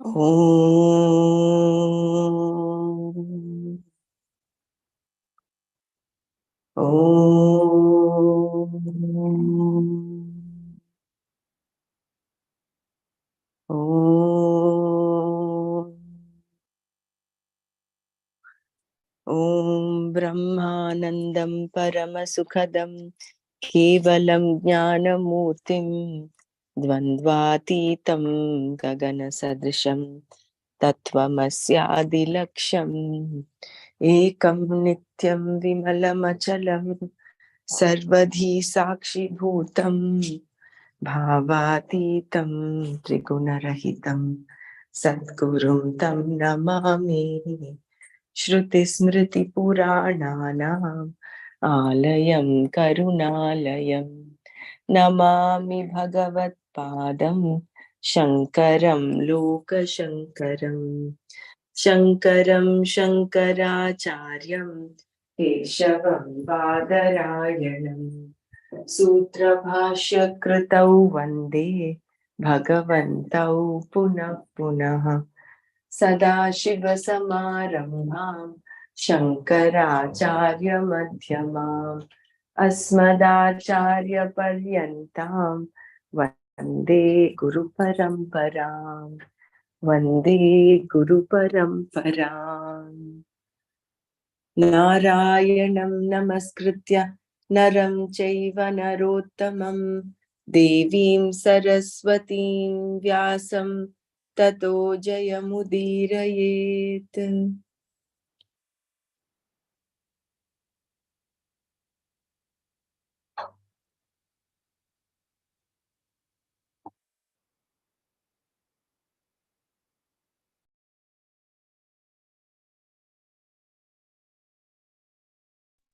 Om. Om. Om. Om Brahmanandam Paramasukhadam Kevalam Jnanamurtim Dvandvatitam Gagana Sadrisham Tattvamasyadilaksham Ekam Nityam Vimalamachalam Sarvadhi Sakshi Bhutam Bhavatitam Trigunarahitam Sadgurum Tam Namami Shruti Smriti Purananam Alayam Karunalayam Namami Bhagavat Padam Shankaram Loka Shankaram Shankaram Shankaracharyam Keshavam Badarayanam Sutra Bhashya Kritau Vande Bhagavantau Punah Punah Sadashivasamarambham Shankaracharya Madhyamam Asmadacharya Paryantam Vande Guru Paramparam Vande Guru Paramparam Narayanam Namaskritya Naram Chaiva Narottamam Devim Saraswatim Vyasam Tato Jayamudirayet.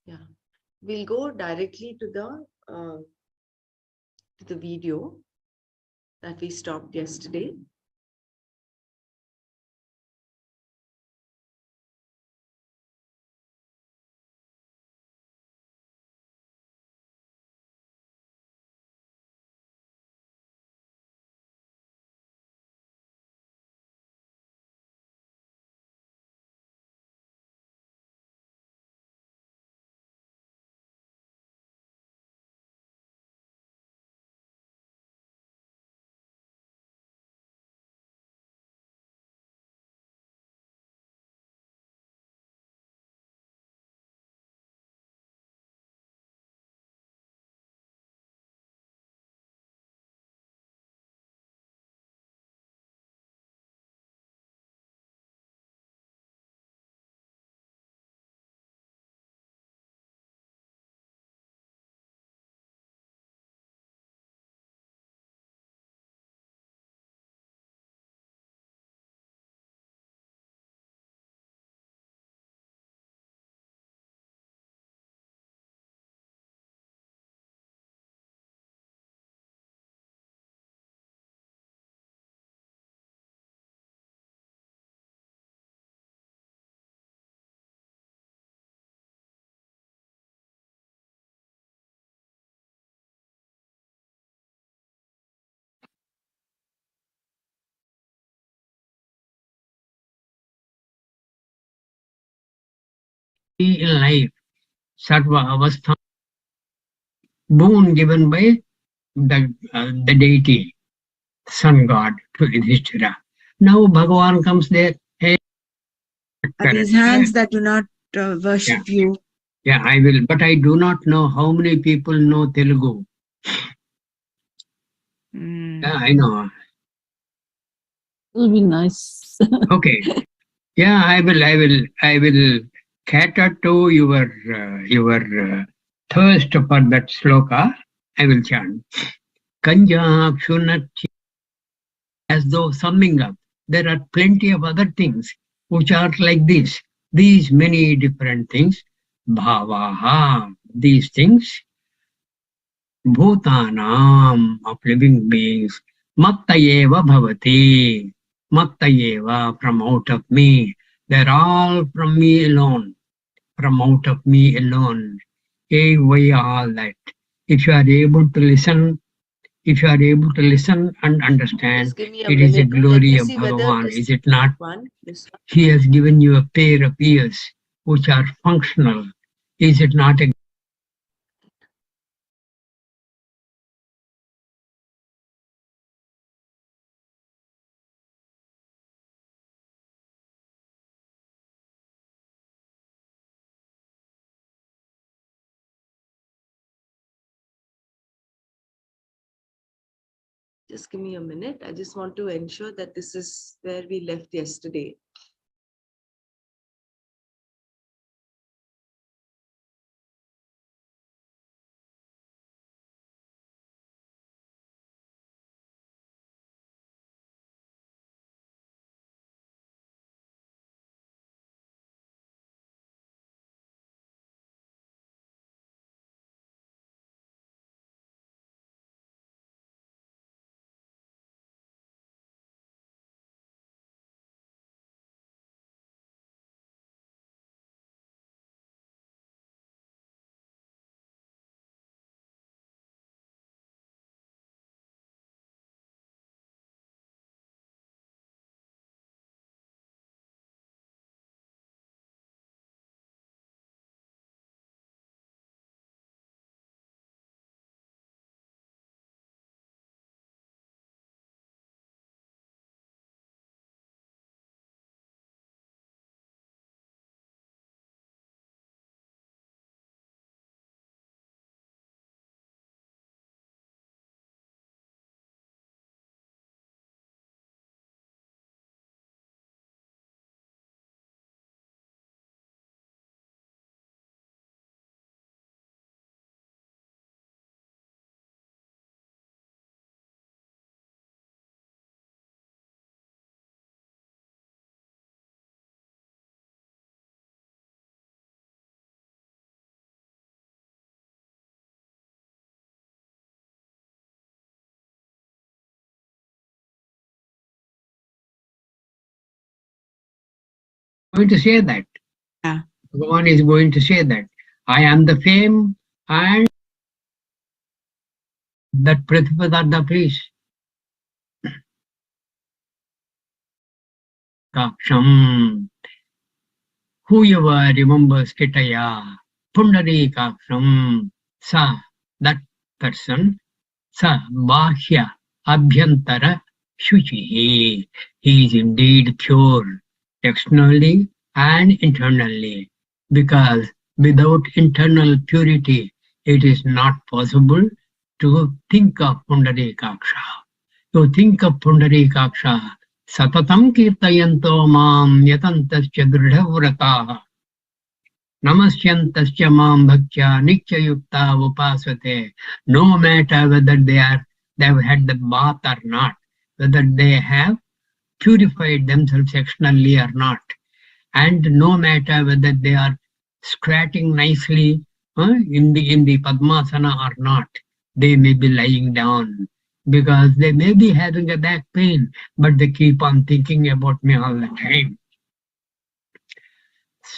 Yeah, we'll go directly to the video that we stopped yesterday. In life, Sarva Avastha, boon given by the deity, sun god to Yudhishthira. Now Bhagavan comes there. Hey, these hands that do not worship you. Yeah, I will, but I do not know how many people know Telugu. Yeah, I know. It'll be nice. Okay. Yeah, I will cater to your thirst for that sloka. I will chant. Kanja Kshunati, as though summing up. There are plenty of other things which are like this. These many different things. Bhavaha, these things. Bhutanam, of living beings. Mattayeva bhavati. Mattayeva, from out of me. They're all from me alone. From out of me alone. Hey, why all that? If you are able to listen if you are able to listen and understand, Just give me a it is a minute. Let glory me of see whether Bhagavan, this is it not? this one. He has given you a pair of ears which are functional. Is it not a Just give me a minute. I just want to ensure that this is where we left yesterday. going to say that? Yeah. Bhagavan is going to say that. I am the fame and that Pratipadartha please. Kaksham. Whoever remembers Kitaya, Pundari Kaksham, Sa, that person, Sa, Bahya, Abhyantara, Shuchihi. He is indeed pure, externally and internally, because without internal purity, it is not possible to think of Pundari Kaksha. To think of Pundari Kaksha, Satatam Kirtayanto Mam Yatantascha Dridhavrataha Namasyantascha Mam Bhaktya Nityayukta Upasate. No matter whether they have had the bath or not, whether they have purified themselves externally or not, and no matter whether they are squatting nicely in the Padmasana or not, they may be lying down because they may be having a back pain, but they keep on thinking about me all the time.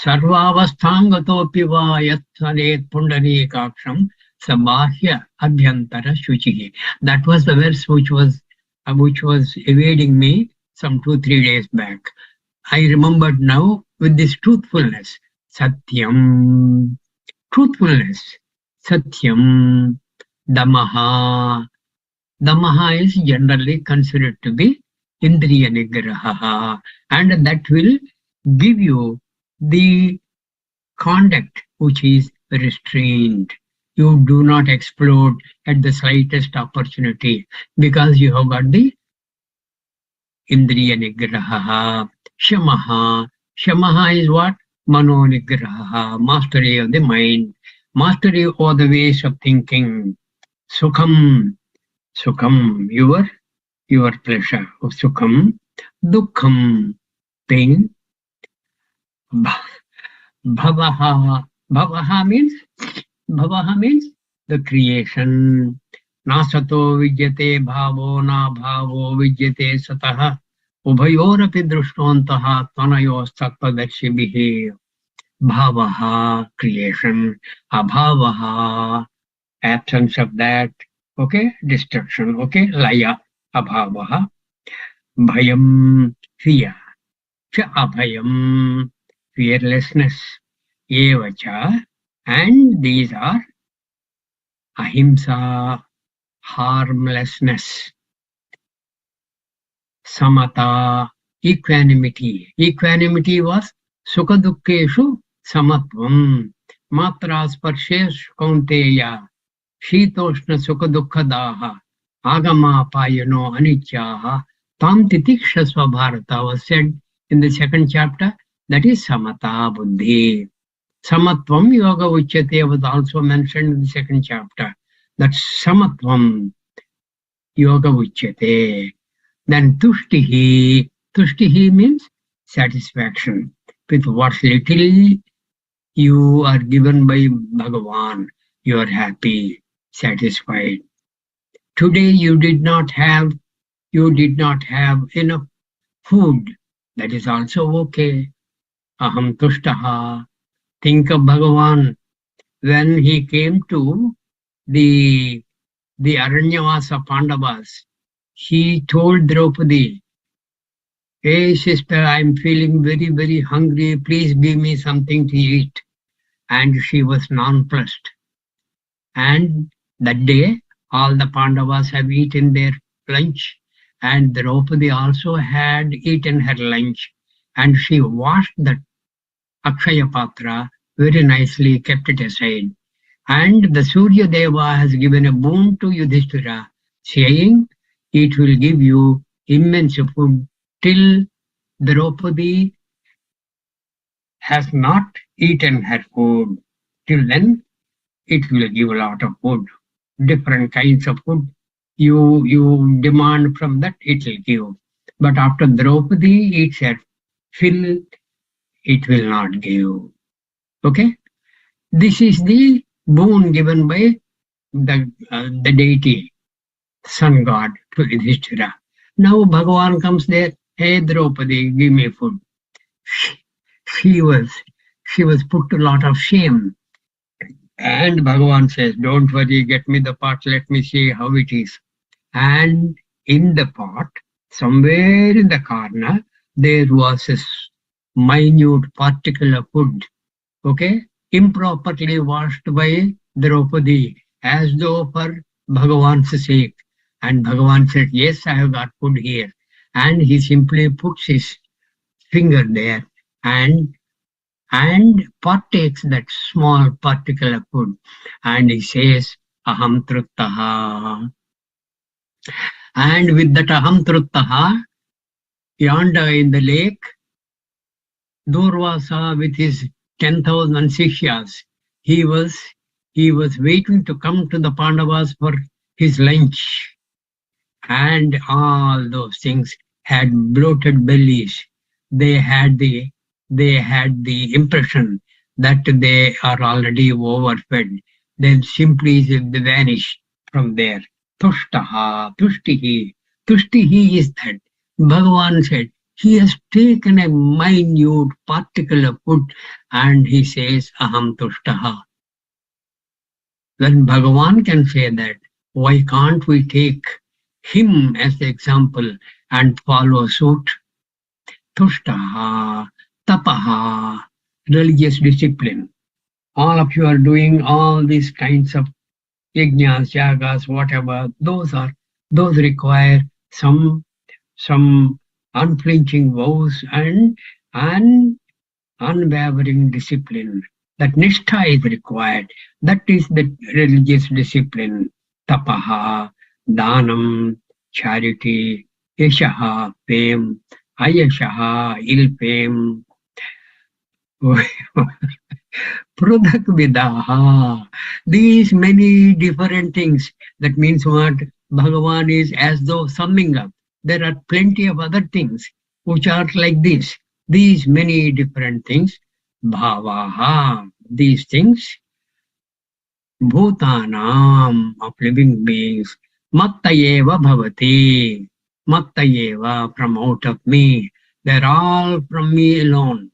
Sarvavastangatopi va yatsanet pundarekaksham sabahya abhyantara shuchihi. That was the verse which was evading me some 2-3 days back. I remembered now with this truthfulness. Satyam, truthfulness. Satyam, damaha. Damaha is generally considered to be indriya nigraha, and that will give you the conduct which is restrained. You do not explode at the slightest opportunity because you have got the indriya nigraha. Shamaha. Shamaha is what? Mano nigraha. Mastery of the mind. Mastery over the ways of thinking. Sukham. Sukham. Your pleasure of sukham. Dukkham. Pain. Bhavaha. Bhavaha means the creation. Nasato vidyate bhavo na bhavo vidyate sataha. Ubhayorapi drushtvantaha tvanayos tattvadarshibhihi. Bhavaha, creation. Abhavaha, absence of that. Okay, destruction. Okay, laya, abhavaha, bhayam, fear, cha abhayam, fearlessness, evacha, and these are ahimsa, harmlessness, samata, equanimity. Equanimity was sukha dukkeshu samatvam, matra sparsheshu kaunteya, शीतोष्ण सुख दुःखदाः आगमापायनो अनित्याः tam titikshasva bharata was said in the second chapter. That is samata buddhi. Samatvam yoga uchyate was also mentioned in the second chapter. That's samatvam yoga uchyate. Then tushtihi. Tushtihi means satisfaction with what little you are given by Bhagavan. You are happy, satisfied. Today you did not have enough food. That is also okay. Aham tushtaha. Think of Bhagavan when he came to the Aranyavasa Pandavas. He told Draupadi, "Hey sister, I am feeling very, very hungry. Please give me something to eat." And she was nonplussed. And that day, all the Pandavas have eaten their lunch, and Draupadi also had eaten her lunch, and she washed the Akshaya Patra very nicely, kept it aside. And the Surya Deva has given a boon to Yudhishthira, saying, "It will give you immense food till Draupadi has not eaten her food. Till then, it will give a lot of food, different kinds of food. You demand from that, it will give. But after Draupadi eats her fill, it will not give. Okay? This is the boon given by the deity, sun god to Yudhishthira. Now Bhagavan comes there, "Hey Draupadi, give me food." She was put to a lot of shame. And Bhagavan says, "Don't worry, get me the pot, let me see how it is." And in the pot, somewhere in the corner, there was a minute particle of food, okay, improperly washed by Draupadi, as though for Bhagavan's sake. And Bhagavan said, "Yes, I have got food here." And he simply puts his finger there and partakes that small particle of food, and he says, "Aham truttaha." And with that aham truttaha, yonder in the lake, Durvasa with his 10,000 Sishyas, he was waiting to come to the Pandavas for his lunch, and all those things had bloated bellies. They had the impression that they are already overfed. Then simply they vanish from there. Tushtaha, tushtihi. Tushtihi is that Bhagavan said he has taken a minute particle of food and he says aham tushtaha. When Bhagavan can say that, why can't we take him as the example and follow suit? Tushtaha, tapaha, religious discipline. All of you are doing all these kinds of yajnas, yagas, whatever. Those require some unflinching vows and unwavering discipline. That nishtha is required. That is the religious discipline. Tapaha, danam, charity, yashaha, fame, ayashaha, ill fame, prudak vidaha. These many different things. That means what? Bhagavan is as though summing up. There are plenty of other things which are like this. These many different things. Bhavaha. These things. Bhutanam of living beings. Mattayeva bhavati. Mattayeva from out of me. They're all from me alone.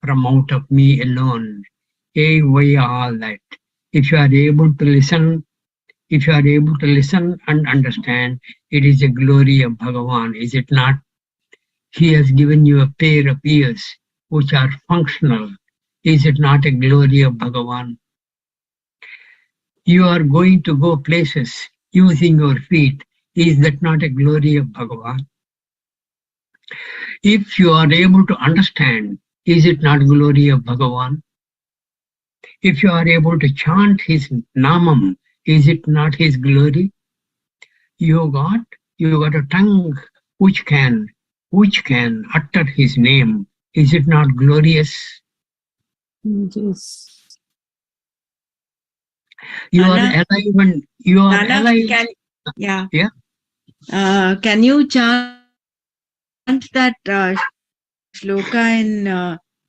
From out of me alone. Hey, why all that? If you are able to listen if you are able to listen and understand, it is the glory of Bhagavan, is it not? He has given you a pair of ears which are functional. Is it not a glory of Bhagavan? You are going to go places using your feet. Is that not a glory of Bhagavan? If you are able to understand, is it not glory of Bhagavan? If you are able to chant his namam, is it not his glory? You got a tongue which can utter his name. Is it not glorious? Yes. You are Nana, alive and you are Nana, alive. yeah. Yeah. Can you chant that shloka in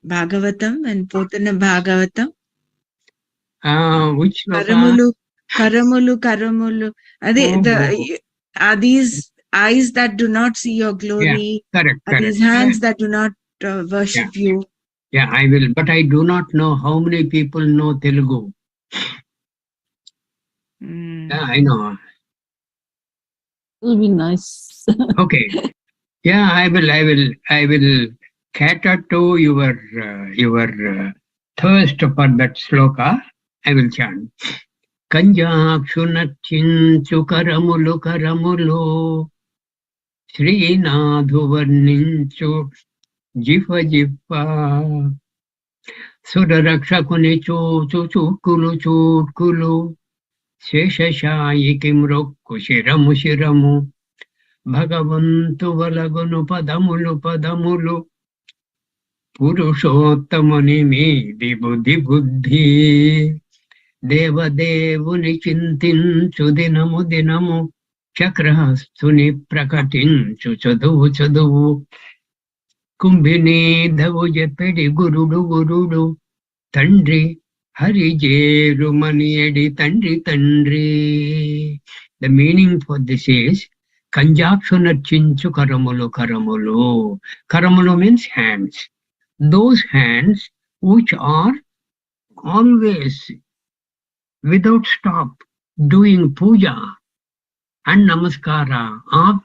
Bhagavatam and Potana Bhagavatam? Which loka? Karamulu, Karamulu, Karamulu. Are these eyes that do not see your glory? Yeah, correct, Are these correct. hands that do not worship you? Yeah, I will, but I do not know how many people know Telugu. Yeah, I know. Will be nice. Okay. Yeah, I will cater to your thirst for that sloka. I will chant. Kanjakshunachinchu karamulu karamulu Srinadhu varninchu jifa jifa Sudarakshakuni chu kulu kulu Sheshashayi kimrokku shiramu shiramu భగవంతు వలగును పదములు పురుషోత్తముని మీది బుద్ధి దేవదేవుని చింతించు దినము చక్రహస్తుని ప్రకటించు చదువు కుంభినీధవు చెప్పెడి గురుడు తండ్రి హరిజేరుమనియడి తండ్రి. The meaning for this is Kanjakshunachinchu karamulu. Karamulu means hands. Those hands which are always, without stop, doing puja and namaskara of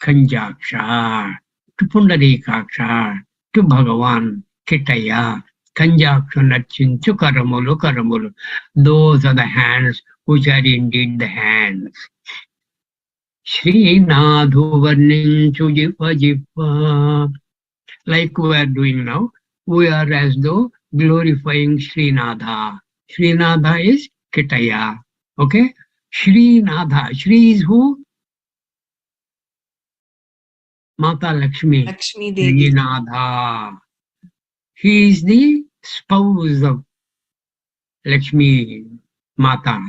Kanjaksha, to Pundarikaksha, to Bhagavan, Kitaya, Kanjakshunachinchu karamulu. Those are the hands which are indeed the hands. Srinadhu varninchu jipa. Like we are doing now, we are as though glorifying Srinadha. Srinadha is Kitaya. Okay? Srinadha. Shri is who? Mata Lakshmi. Lakshmi Devi. Srinadha. He is the spouse of Lakshmi Mata.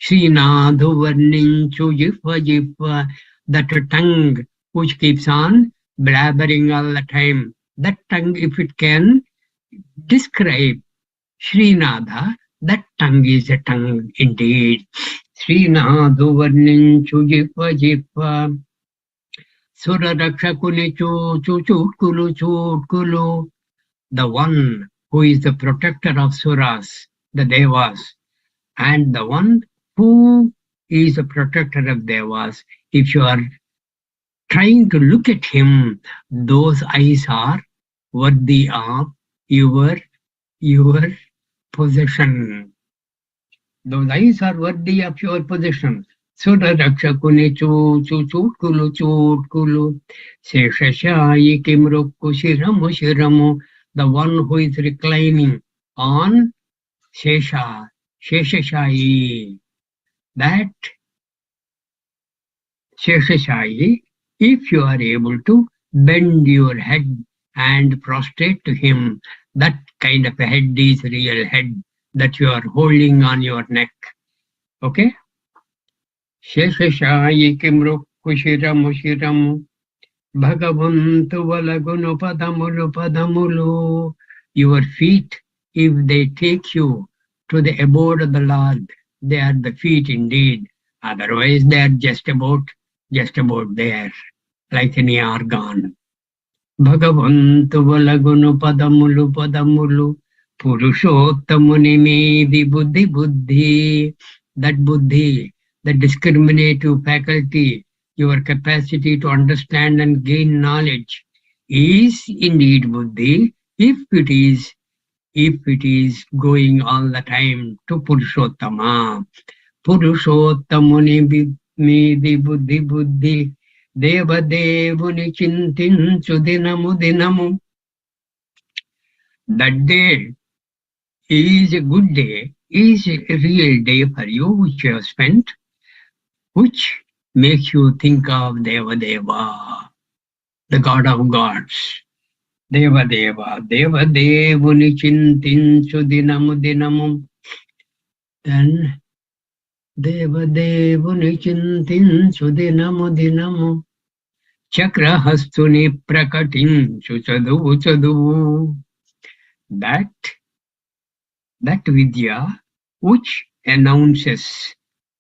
Srinadhu varninchu jipa, that tongue which keeps on blabbering all the time. That tongue, if it can describe Srinadha, that tongue is a tongue indeed. Srinadhu varninchu jipa, Surarakshakuni chutkulu, the one who is the protector of Suras, the Devas, and the one who is the protector of Devas. If you are trying to look at him, those eyes are worthy of your possession. Those eyes are worthy of your possession. Surarakshakuni chutkulu Sheshashayi kimrokku shiramu, the one who is reclining on Sheshashayi. That Sheshashayi, if you are able to bend your head and prostrate to him, that kind of a head is real head that you are holding on your neck. Okay? Sheshashayi kimrokku shiramu Bhagavantu valagunu padamulu. Your feet, if they take you to the abode of the Lord, they are the feet indeed. Otherwise, they are just about there, like any organ. Bhagavantu valagunu padamulu. Purushottamuni meedi buddhi. That buddhi, the discriminative faculty, your capacity to understand and gain knowledge is indeed buddhi if it is going all the time to Purushottama. Purushotthamuni midi buddhi buddhi deva devuni chintinchu dinamu dinamu. That day is a good day, is a real day for you which you have spent, which makes you think of Deva Deva, the God of gods. Deva Deva, Deva Devuni Chintinchu Dinamu Dinamu. Then Deva Devuni Chintinchu Dinamu Dinamu. Chakra Hastuni Prakatinchu Chadu Chadu. That Vidya which announces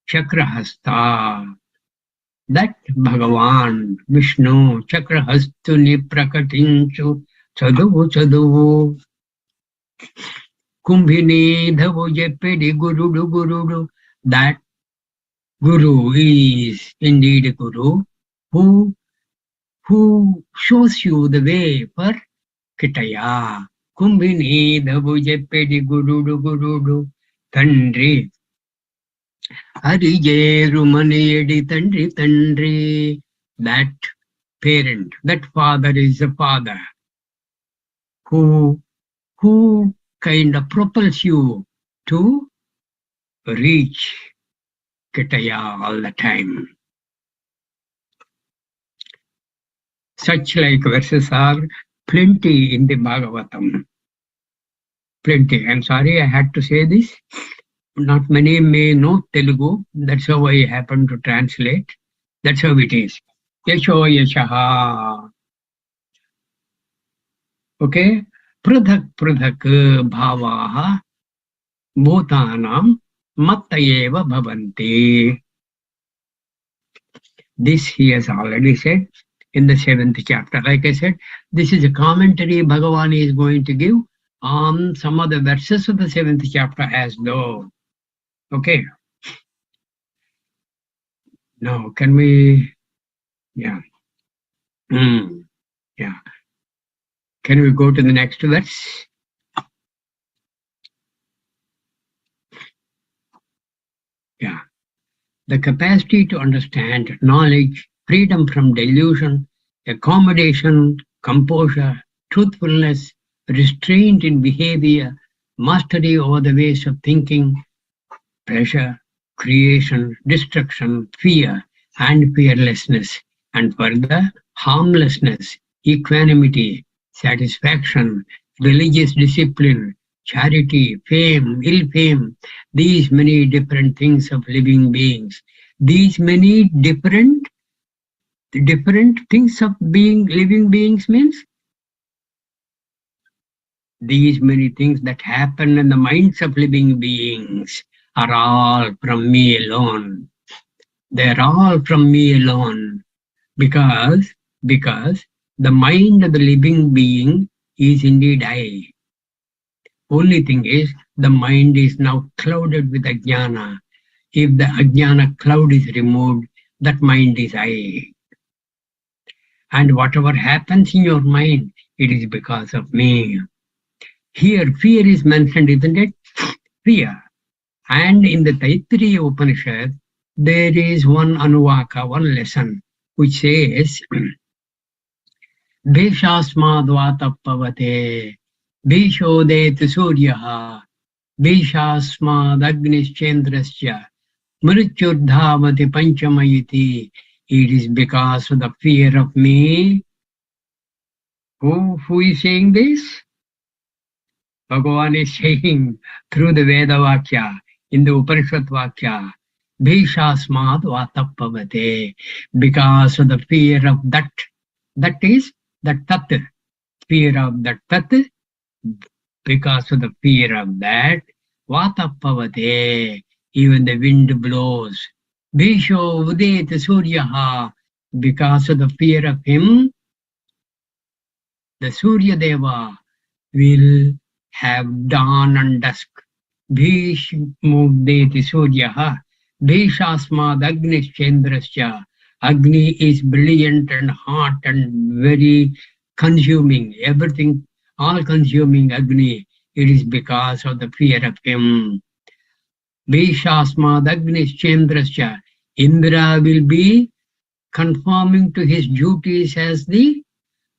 Chakrahasta, that Bhagavan, Vishnu, Chakrahastuni Prakatinchu, Chaduvu Chaduvu, Kumbhini Dhavu Jepedi Guru, that Guru is indeed a Guru who shows you the way for Kitaya. Kumbhini Dhavu Jepedi Guru, Tandri. Harijeru Maniyedi Tandri. That parent, that father is a father who kind of propels you to reach Kitaya all the time. Such like verses are plenty in the Bhagavatam. Plenty. I'm sorry I had to say this. Not many may know Telugu. That's how I happen to translate. That's how it is. Yasho Yashaha. Okay? Pradhak bhavaha bhutanam mattayeva bhavanti. This he has already said in the 7th chapter. Like I said, this is a commentary Bhagavan is going to give on some of the verses of the 7th chapter as though. Okay. Now, can we, yeah. Yeah. Can we go to the next verse? Yeah. The capacity to understand, knowledge, freedom from delusion, accommodation, composure, truthfulness, restraint in behavior, mastery over the ways of thinking, pleasure, creation, destruction, fear, and fearlessness, and further, harmlessness, equanimity, satisfaction, religious discipline, charity, fame, ill fame, these many different things of living beings. These many different things of being living beings means these many things that happen in the minds of living beings are all from me alone. They're all from me alone because the mind of the living being is indeed I. Only thing is the mind is now clouded with ajnana. If the ajnana cloud is removed, that mind is I. And whatever happens in your mind, it is because of me. Here fear is mentioned, isn't it? Fear. And in the Taittiriya Upanishad, there is one anuvaka, one lesson, which says, Bheshasmad vatapavate, Bheshodet suryaha, Bheshasmad agnischendrasya, Mrityurdhavati panchamayiti. It is because of the fear of me. Who is saying this? Bhagavan is saying through the Veda Vakya, in the Upanishad Vakya, Bheshasmad vatapavate, because of the fear of that. That is the tat, fear of that tat, because of the fear of that, vatapavate, even the wind blows. Bhisho udet suryaha, because of the fear of him, the Surya Deva will have dawn and dusk. Bhish mudeti suryaha, Bhishasmad Agnischendrasya. Agni is brilliant and hot and very consuming. Everything, all consuming Agni. It is because of the fear of him. Bhishasmad Agnischendrasya. Indra will be conforming to his duties as the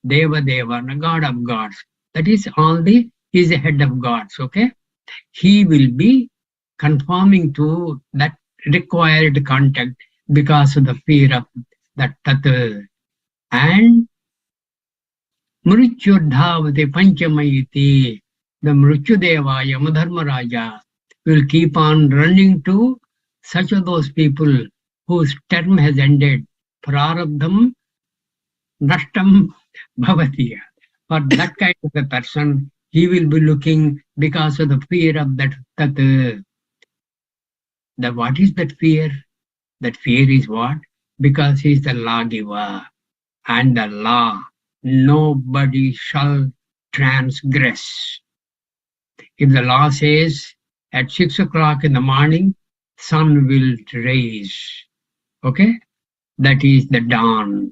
Deva Deva, the god of gods. That is all the, he is the head of gods, okay? He will be conforming to that required contact because of the fear of that tat. And Mrityurdhavati Panchamayiti, the Mrityudeva Yamadharmaraja will keep on running to such of those people whose term has ended. Prarabdham Nashtam Bhavati. For that kind of a person, he will be looking because of the fear of that. What is that fear? That fear is what? Because he is the lawgiver. And the law, nobody shall transgress. If the law says at 6 o'clock in the morning, sun will rise. Okay? That is the dawn.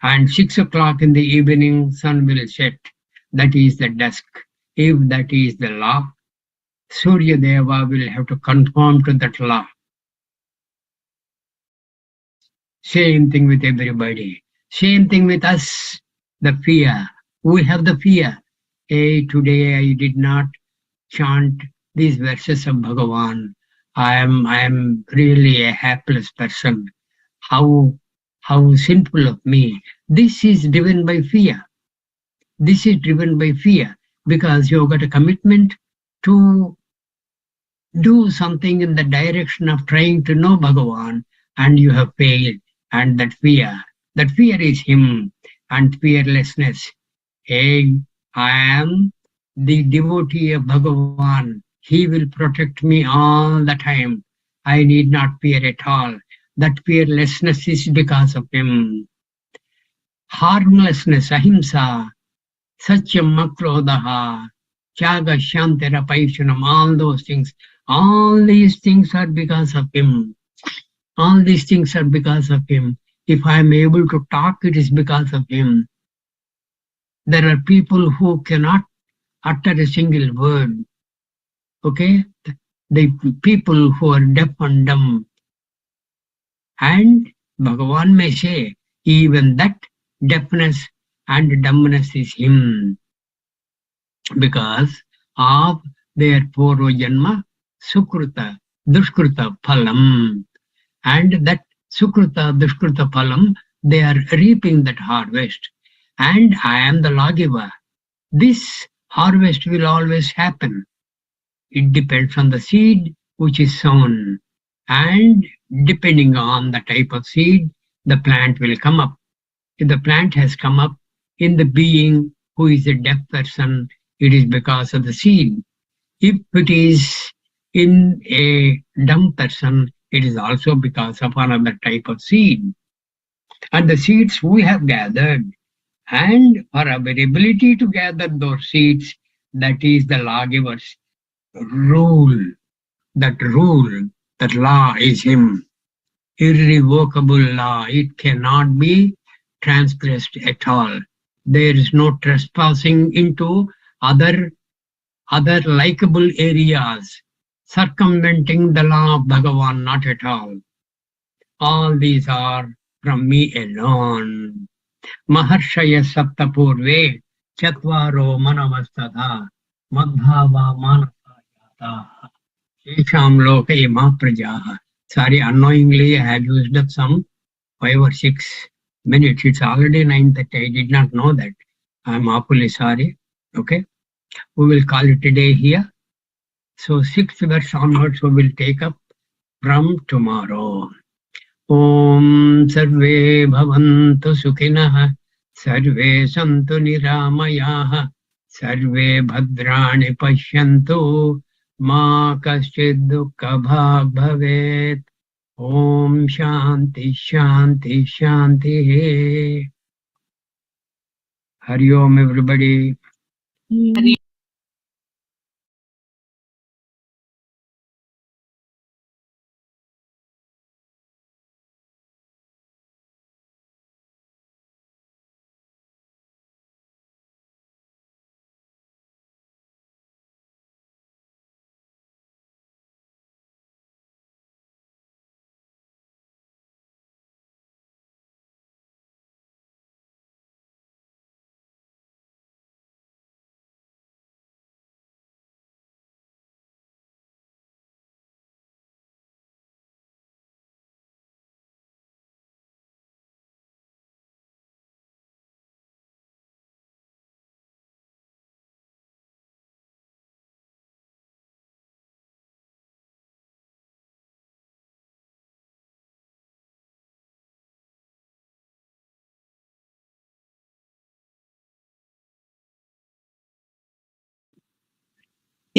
And 6 o'clock in the evening, sun will set. That is the dusk. If that is the law, Surya Deva will have to conform to that law. Same thing with everybody. Same thing with us. The fear. We have the fear. Hey, today I did not chant these verses of Bhagavan. I am really a hapless person. How sinful of me. This is driven by fear. This is driven by fear because you've got a commitment to do something in the direction of trying to know Bhagavan and you have failed. And that fear is him and fearlessness. Hey, I am the devotee of Bhagavan. He will protect me all the time. I need not fear at all. That fearlessness is because of him. Harmlessness, ahimsa, satyam makrodaha, tyaga shantira paishanam, all those things. All these things are because of him. All these things are because of him. If I am able to talk, it is because of him. There are people who cannot utter a single word. Okay? The people who are deaf and dumb. And Bhagavan may say, even that deafness and dumbness is him. Because of their Purva Janma, Sukruta, Dushkruta, Phalam. And that Sukruta, Dushkruta, Phalam, they are reaping that harvest. And I am the lawgiver. This harvest will always happen. It depends on the seed which is sown. And depending on the type of seed, the plant will come up. If the plant has come up in the being who is a deaf person, it is because of the seed. If it is in a dumb person, it is also because of another type of seed. And the seeds we have gathered, and for our ability to gather those seeds, that is the lawgiver's rule. That law is him. Irrevocable law. It cannot be transgressed at all. There is no trespassing into other likable areas, circumventing the law of Bhagavan, not at all. All these are from me alone. Maharshaya Saptapurve Chatvaro Manavastadha Madhava Manasayata Shesham Loka Ima Prajaha. Sorry, unknowingly I have used up some 5 or 6 minutes. It's already 9:30. I did not know that. I'm awfully sorry. Okay. We will call it a day here. So 6th verse onwards we will take up from tomorrow. Om Sarve Bhavantu Sukhinah Sarve Santu Niramayah Sarve Bhadrani Pashyantu Ma Kaschid Dukkha Bhag Bhavet. Om Shanti Shanti Shanti. Hari Om everybody. Hari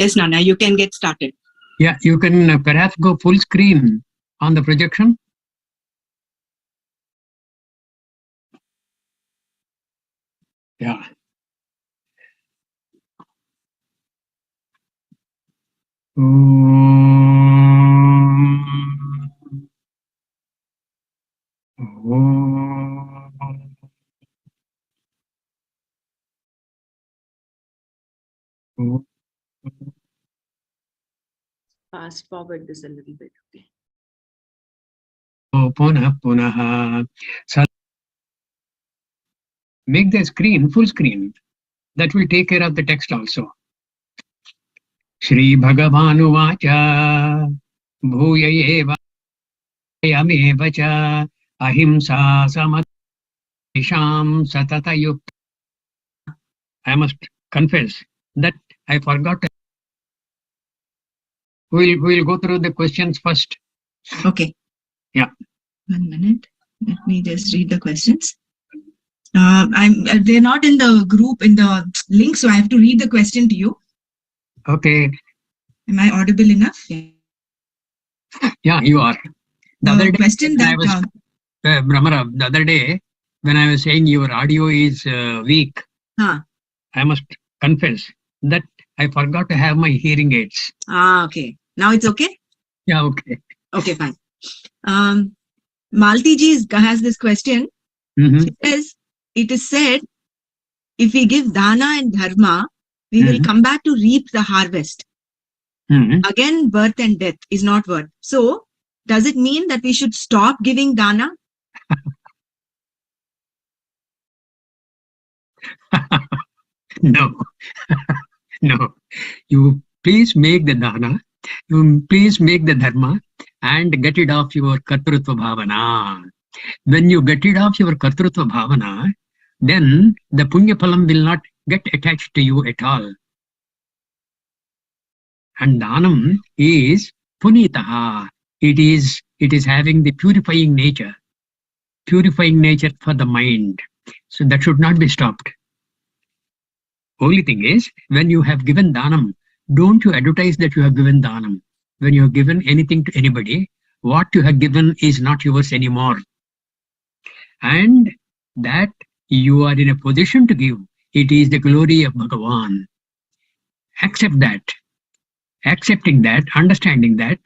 Yes, Nana, you can get started. Yeah, you can perhaps go full screen on the projection. Yeah. Fast forward this a little bit. Okay. Punah Punah. Make the screen full screen. That will take care of the text also. Shri Bhagavanuvacha Bhuya eva yameva cha ahimsa samatisham satata yukta. I must confess that I forgot. We'll go through the questions first. Okay. Yeah. 1 minute. Let me just read the questions. They're not in the group in the link, so I have to read the question to you. Okay. Am I audible enough? Yeah, you are. The other day, question when I that was Brahmara, the other day when I was saying your audio is weak, I must confess that I forgot to have my hearing aids. Okay. Now it's okay? Yeah, okay. Okay, fine. Malti ji has this question. Mhm. She says, it is said, if we give dana and dharma, we will come back to reap the harvest. Again, birth and death is not worth. So, does it mean that we should stop giving dana? No, no. You please make the dana, you please make the dharma and get rid of your kartrutva bhavana. When you get rid of your kartrutva bhavana, then the punya phalam will not get attached to you at all. And dhanam is punitaha. It is having the purifying nature for the mind. So that should not be stopped. Only thing is, when you have given dhanam, don't you advertise that you have given dhanam. When you have given anything to anybody, what you have given is not yours anymore. And that you are in a position to give, it is the glory of Bhagavan. Accept that. Accepting that, understanding that,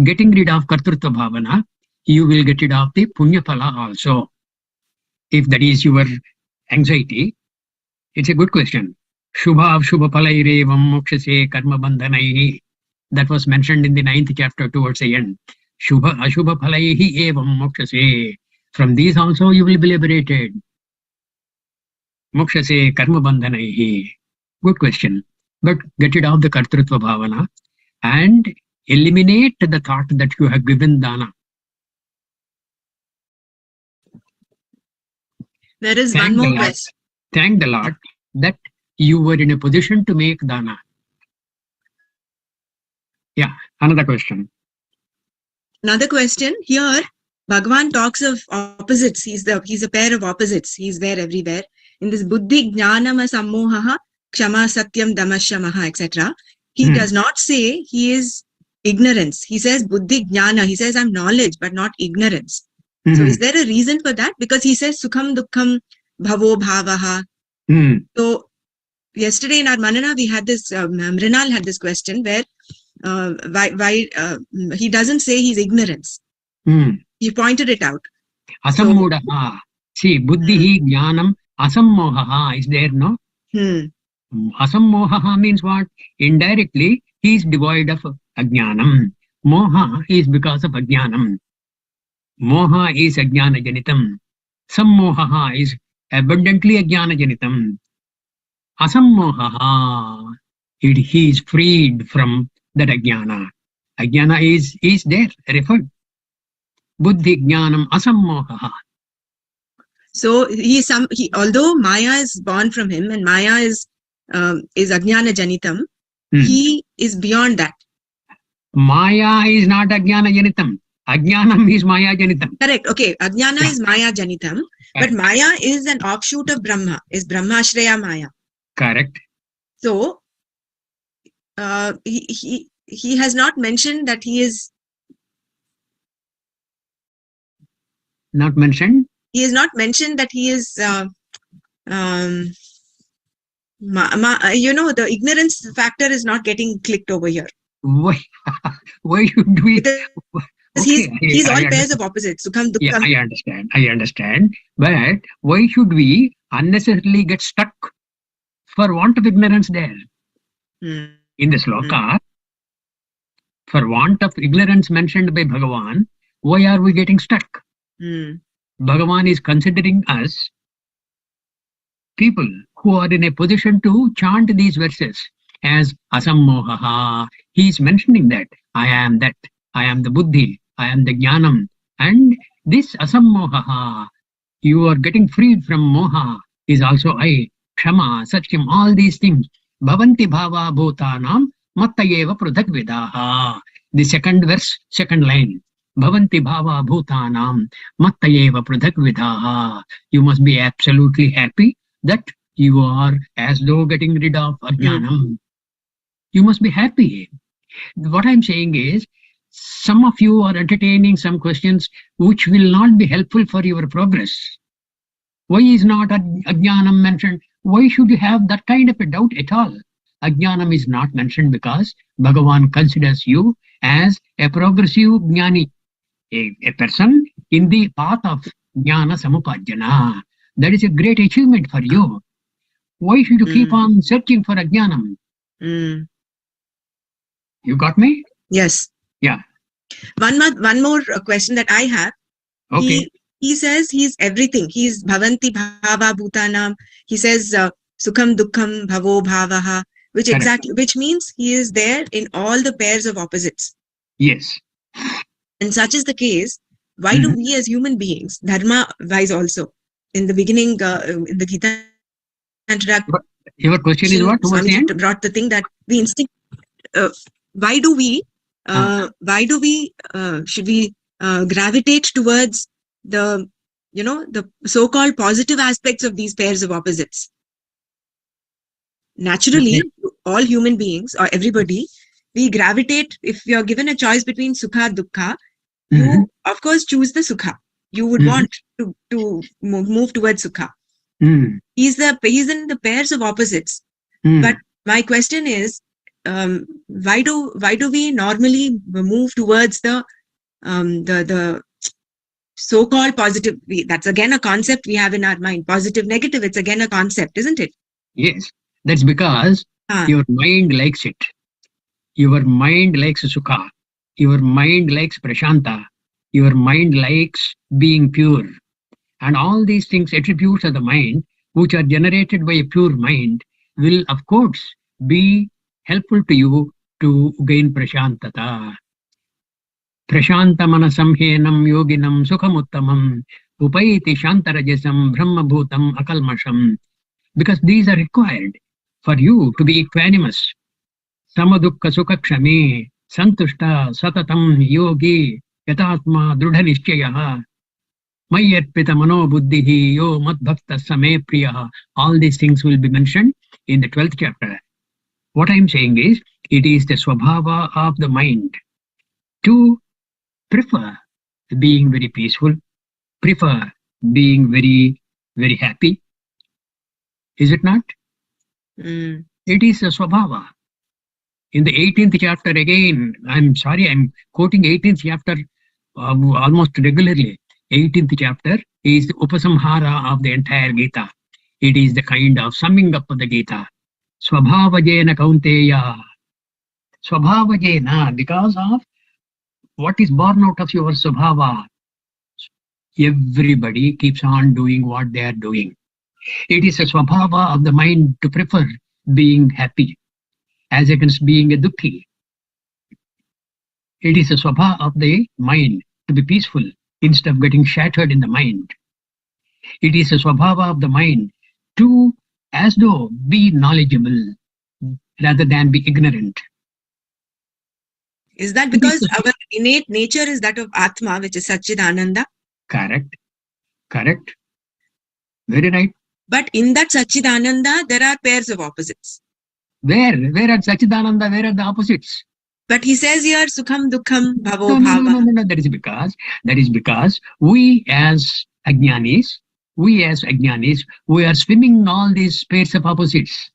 getting rid of kartrutva bhavana, you will get rid of the punya phala also. If that is your anxiety, it's a good question. Shubha Shubha Palairevam Mokshase Karma Bandhanaihi. That was mentioned in the 9th chapter towards the end. Shubha Ashubha Palaihi Evam Mokshase. From these also you will be liberated. Mokshase Karma Bandhanaihi. Good question. But get rid of the Kartrutva Bhavana and eliminate the thought that you have given dana. There is one more question. Thank the Lord that you were in a position to make dana. Yeah, another question. Another question. Here, Bhagavan talks of opposites. He's a pair of opposites. He's there everywhere. In this buddhi jnanama sammohaha kshama satyam damashamaha, etc. He does not say he is ignorance. He says buddhi jnana. He says I'm knowledge, but not ignorance. So is there a reason for that? Because he says sukham dukham bhavo bhavaha. So yesterday in our manana we had this, Mrinal had this question where why he doesn't say he's ignorance. He pointed it out. Asammodaha. See, buddhi jnanam asammohaha is there, no? Asammohaha means what? Indirectly, he is devoid of ajnanam. Moha is because of ajnanam. Moha is ajnana janitam. Sammohaha is abundantly ajnana janitam. Asammohaha. He is freed from that ajnana. Ajnana is there, referred. Buddhi jnanam asammohaha. So although Maya is born from him and Maya is ajnana janitam, he is beyond that. Maya is not ajnana janitam. Ajnanam is Maya janitam. Correct. Okay. Ajnana is Maya janitam, but Maya is an offshoot of Brahma, is Brahmashraya Maya. Correct. So he has not mentioned that he is. Not mentioned. He has not mentioned that he is. The ignorance factor is not getting clicked over here. Why? Why should we? Because Okay, he's all I pairs of opposites. Sukham, Yeah, Dukkham. I understand. But why should we unnecessarily get stuck for want of ignorance there? Hmm. In the sloka, for want of ignorance mentioned by Bhagavan, why are we getting stuck? Hmm. Bhagavan is considering us people who are in a position to chant these verses as asammohaha. He is mentioning that I am that, I am the buddhi, I am the jnanam, and this asammohaha, you are getting freed from moha, is also I, kshama, satyam, all these things. Bhavanti bhava bhutanam mattayeva pruthak vidaha. The second verse, second line. Bhavanti bhava bhutanam mattayeva pruthak vidaha. You must be absolutely happy that you are as though getting rid of ajnanam. You must be happy. What I'm saying is, some of you are entertaining some questions which will not be helpful for your progress. Why is not ajnanam mentioned? Why should you have that kind of a doubt at all? Ajnanam is not mentioned because Bhagavan considers you as a progressive jnani, a person in the path of jnana samupajjana. That is a great achievement for you. Why should you keep on searching for ajnanam? You got me? Yes. Yeah. One more question that I have. Okay. He says he's everything. He's bhavanti bhava bhutanam. He says sukham dukkham bhavo bhavaha, which means he is there in all the pairs of opposites. Yes. And such is the case. Why do we as human beings, dharma wise also, in the beginning, in the Gita introduction, your question is what? Swami brought the thing that we instinct. Why do we should we gravitate towards the so-called positive aspects of these pairs of opposites? Naturally, all human beings or everybody, we gravitate. If you're given a choice between sukha dukkha, you of course choose the sukha. You would want to move towards sukha. He's in the pairs of opposites. But my question is, why do we normally move towards the so-called positive? That's again a concept we have in our mind. Positive, negative. It's again a concept, isn't it? Yes, that's because your mind likes it. Your mind likes sukha. Your mind likes prashanta. Your mind likes being pure. And all these things, attributes of the mind, which are generated by a pure mind, will of course be helpful to you to gain prashantata. Prashantamana samhenam yoginam sukhamuttamam upaiti shantarajasam brahmabhutam akalmasham. Because these are required for you to be equanimous. Samadukka sukakshame santushta satatam yogi yatatma drudha Mayyarpita mano buddhihi yo madbhakta same priyaha. All these things will be mentioned in the 12th chapter. What I am saying is, it is the swabhava of the mind to prefer being very peaceful, prefer being very, very happy. Is it not? It is a swabhava. In the 18th chapter again, I'm sorry, I'm quoting 18th chapter almost regularly. 18th chapter is the upasamhara of the entire Gita. It is the kind of summing up of the Gita. Swabhavajena kaunteya. Swabhavajena, because of what is born out of your swabhava. Everybody keeps on doing what they are doing. It is a swabhava of the mind to prefer being happy as against being a dukkhi. It is a swabhava of the mind to be peaceful instead of getting shattered in the mind. It is a swabhava of the mind to, as though, be knowledgeable rather than be ignorant. Is that because our innate nature is that of Atma, which is Satchidananda? Correct. Very right. But in that Satchidananda, there are pairs of opposites. Where are Sachidananda? Where are the opposites? But he says here, Sukham Dukkham Bhavo No. Bhava. That is because we as Ajnanis, we are swimming in all these pairs of opposites.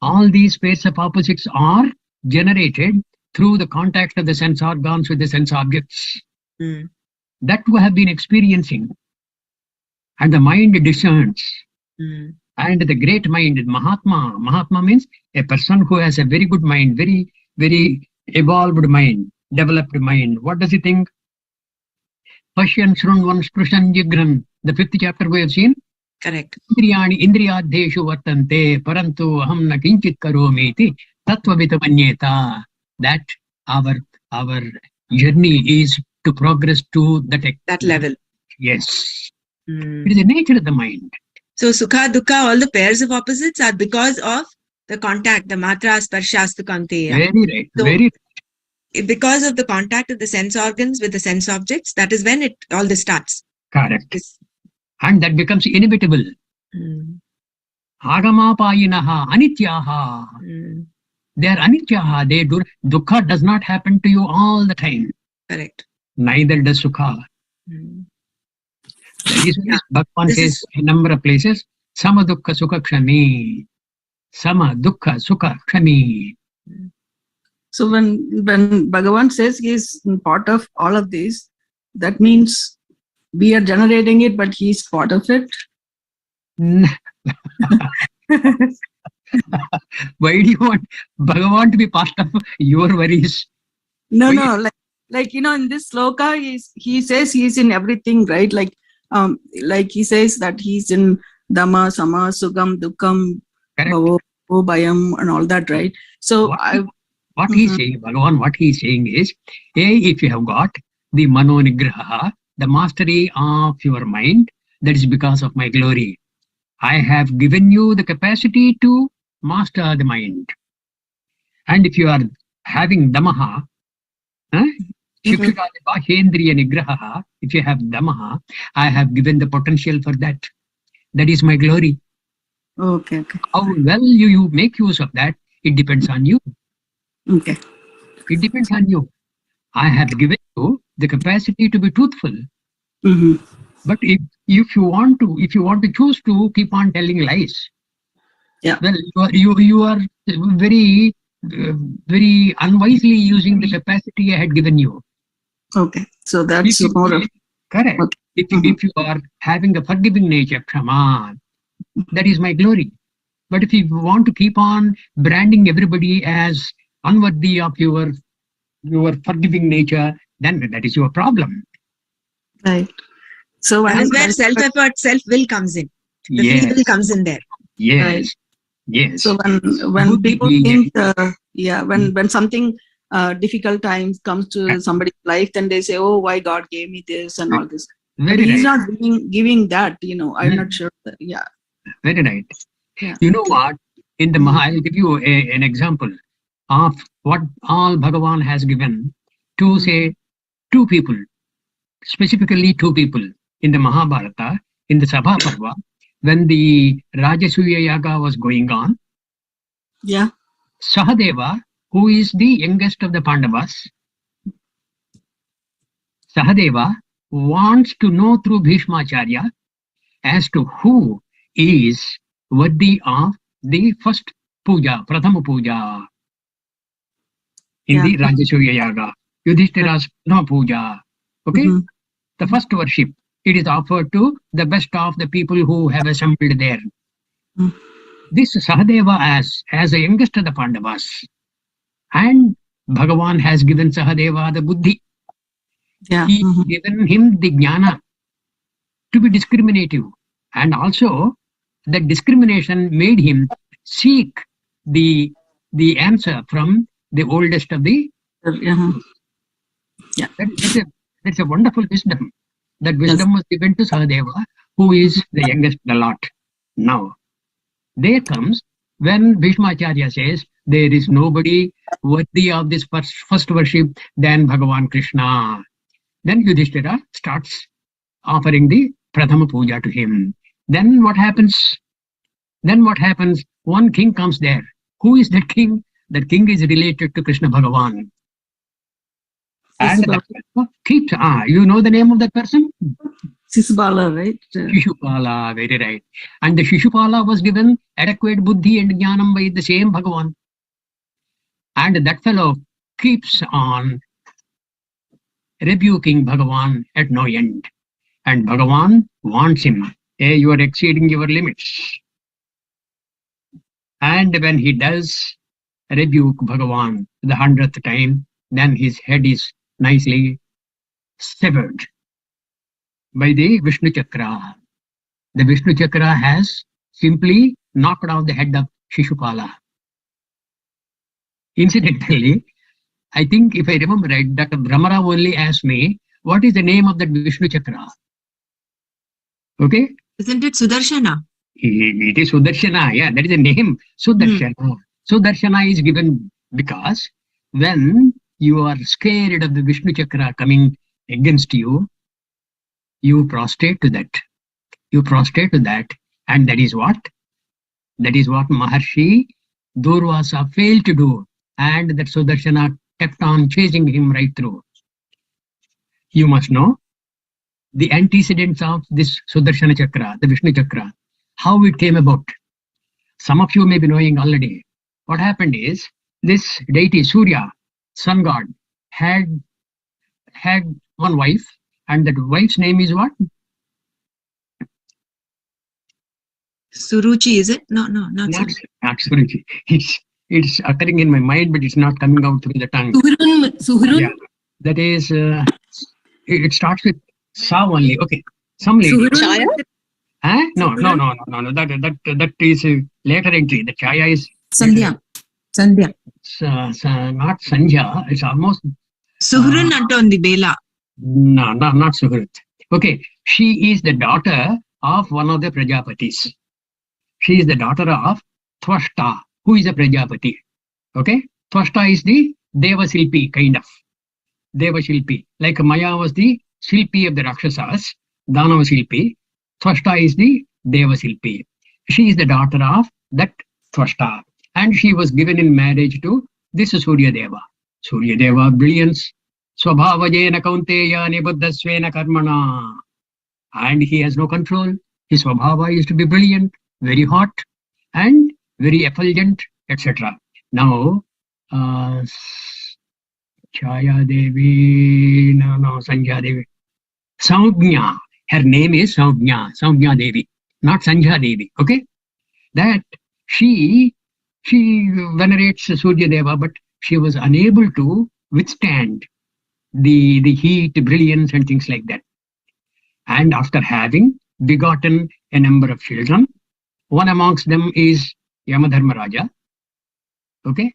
All these pairs of opposites are generated through the contact of the sense organs with the sense objects. That we have been experiencing. And the mind discerns. And the great mind, Mahatma means a person who has a very good mind, very, very evolved mind, developed mind. What does he think? Pashyan Shrunvan Sprushan Jigran. The 5th chapter we have seen. Correct. Indriyadeshu vartante parantu aham na kinchit karomi iti tattvavita manyeta. That our journey is to progress to that level. Yes. It is the nature of the mind. So Sukha, Dukkha, all the pairs of opposites are because of the contact, the matra, sparshastu kanteya. Very right. So, very because of the contact of the sense organs with the sense objects, that is when all this starts. Correct. And that becomes inevitable. Agamapayinaha, anityaha. They are anityaha. Dukkha does not happen to you all the time. Correct. Neither does Sukha. Bhagavan says in a number of places, Sama Dukkha Sukha Kshami. Sama Dukkha Sukha Kshami. So when Bhagavan says he is part of all of these, that means we are generating it, but he is part of it. Why do you want Bhagavan to be part of your worries? No, like in this sloka, he says he is in everything, right? Like he says that he's in Dhamma, Sama, Sugam, Dukkam, Bhavo, Bhayam, and all that, right? So what he's saying, Bhagavan, what he's saying is, if you have got the Mano Nigraha, the mastery of your mind, that is because of my glory. I have given you the capacity to master the mind. And if you are having Damaha, if you have Damaha, I have given the potential for that. That is my glory. Okay. How well you make use of that, it depends on you. Okay. It depends on you. I have given you the capacity to be truthful. But if you want to choose to keep on telling lies, well, you are very very unwisely using the capacity I had given you. Okay, so that's more of correct. Okay. If you are having a forgiving nature, Kshama, that is my glory. But if you want to keep on branding everybody as unworthy of your forgiving nature, then that is your problem. Right. So that is where self-effort, self-will comes in. The free will comes in there. Yes. Right. Yes. So when people think, when something difficult times comes to somebody's life, then they say, "Oh, why God gave me this and all this." But He's not giving that. I'm not sure. Very right. Yeah. You know what? In the Maha, I'll give you an example of what all Bhagavan has given to say two people, specifically two people in the Mahabharata, in the Sabha Parva, when the Rajasuya Yaga was going on. Yeah. Sahadeva, who is the youngest of the Pandavas, Sahadeva wants to know through Bhishmacharya as to who is worthy of the first puja, Prathama puja in the Rajasuya Yaga. Yudhishthira's Prathama puja. Okay? The first worship. It is offered to the best of the people who have assembled there. This Sahadeva as the youngest of the Pandavas. And Bhagavan has given Sahadeva the buddhi. He has given him the jnana to be discriminative. And also, that discrimination made him seek the answer from the oldest of the... That's a wonderful wisdom. That wisdom was given to Sahadeva, who is the youngest of the lot. Now, there comes when Bhishmacharya says, there is nobody worthy of this first worship than Bhagavan Krishna. Then Yudhishthira starts offering the Prathama Puja to him. Then what happens? Then what happens? One king comes there. Who is that king? That king is related to Krishna Bhagavan. And that keeps, you know the name of that person? Sisbala, right? Shishupala, very right. And the Shishupala was given adequate buddhi and jnanam by the same Bhagavan. And that fellow keeps on rebuking Bhagavan at no end. And Bhagavan warns him, hey, you are exceeding your limits. And when he does rebuke Bhagavan the 100th time, then his head is nicely severed by the Vishnu Chakra. The Vishnu Chakra has simply knocked off the head of Shishupala. Incidentally, I think if I remember right, Dr. Brahmara only asked me, what is the name of that Vishnu Chakra? Okay? Isn't it Sudarshana? It is Sudarshana, yeah, that is the name, Sudarshana. Sudarshana is given because when you are scared of the Vishnu Chakra coming against you, you prostrate to that. You prostrate to that, and that is what? That is what Maharshi Durvasa failed to do, and that Sudarshana kept on chasing him right through. You must know the antecedents of this Sudarshana Chakra, the Vishnu Chakra, how it came about. Some of you may be knowing already. What happened is, this deity Surya, sun god, had one wife, and that wife's name is what? Suruchi, is it? No, not Not Suruchi. Suruchi. It's occurring in my mind, but it's not coming out through the tongue. Suhrun? Yeah. That is, it starts with Sa only. Okay. Some lady. Chaya? No. That is a later entry. The Chaya is Sandhya. Sandhya. not Sandhya. It's almost. Suhrun antondi Bela. No, not Suhrit. Okay. She is the daughter of one of the Prajapatis. She is the daughter of Twashta, who is a Prajapati. Okay. Twashta is the Deva Silpi, kind of. Deva Silpi. Like Maya was the Silpi of the Rakshasas, Danava Silpi. Twashta is the Deva Silpi. She is the daughter of that Twashta. And she was given in marriage to this Surya Deva. Surya Deva, brilliance. Swabhavajena kaunteya nibuddhasvena karmana. And he has no control. His Swabhava is to be brilliant, very hot, and very effulgent, etc. Now, Chaya Devi, no, Sanjya Devi. Saugnya, her name is Saugnya Devi, not Sanjya Devi, okay? That she venerates Surya Deva, but she was unable to withstand the heat, brilliance, and things like that. And after having begotten a number of children, one amongst them is Yamadharmaraja, okay?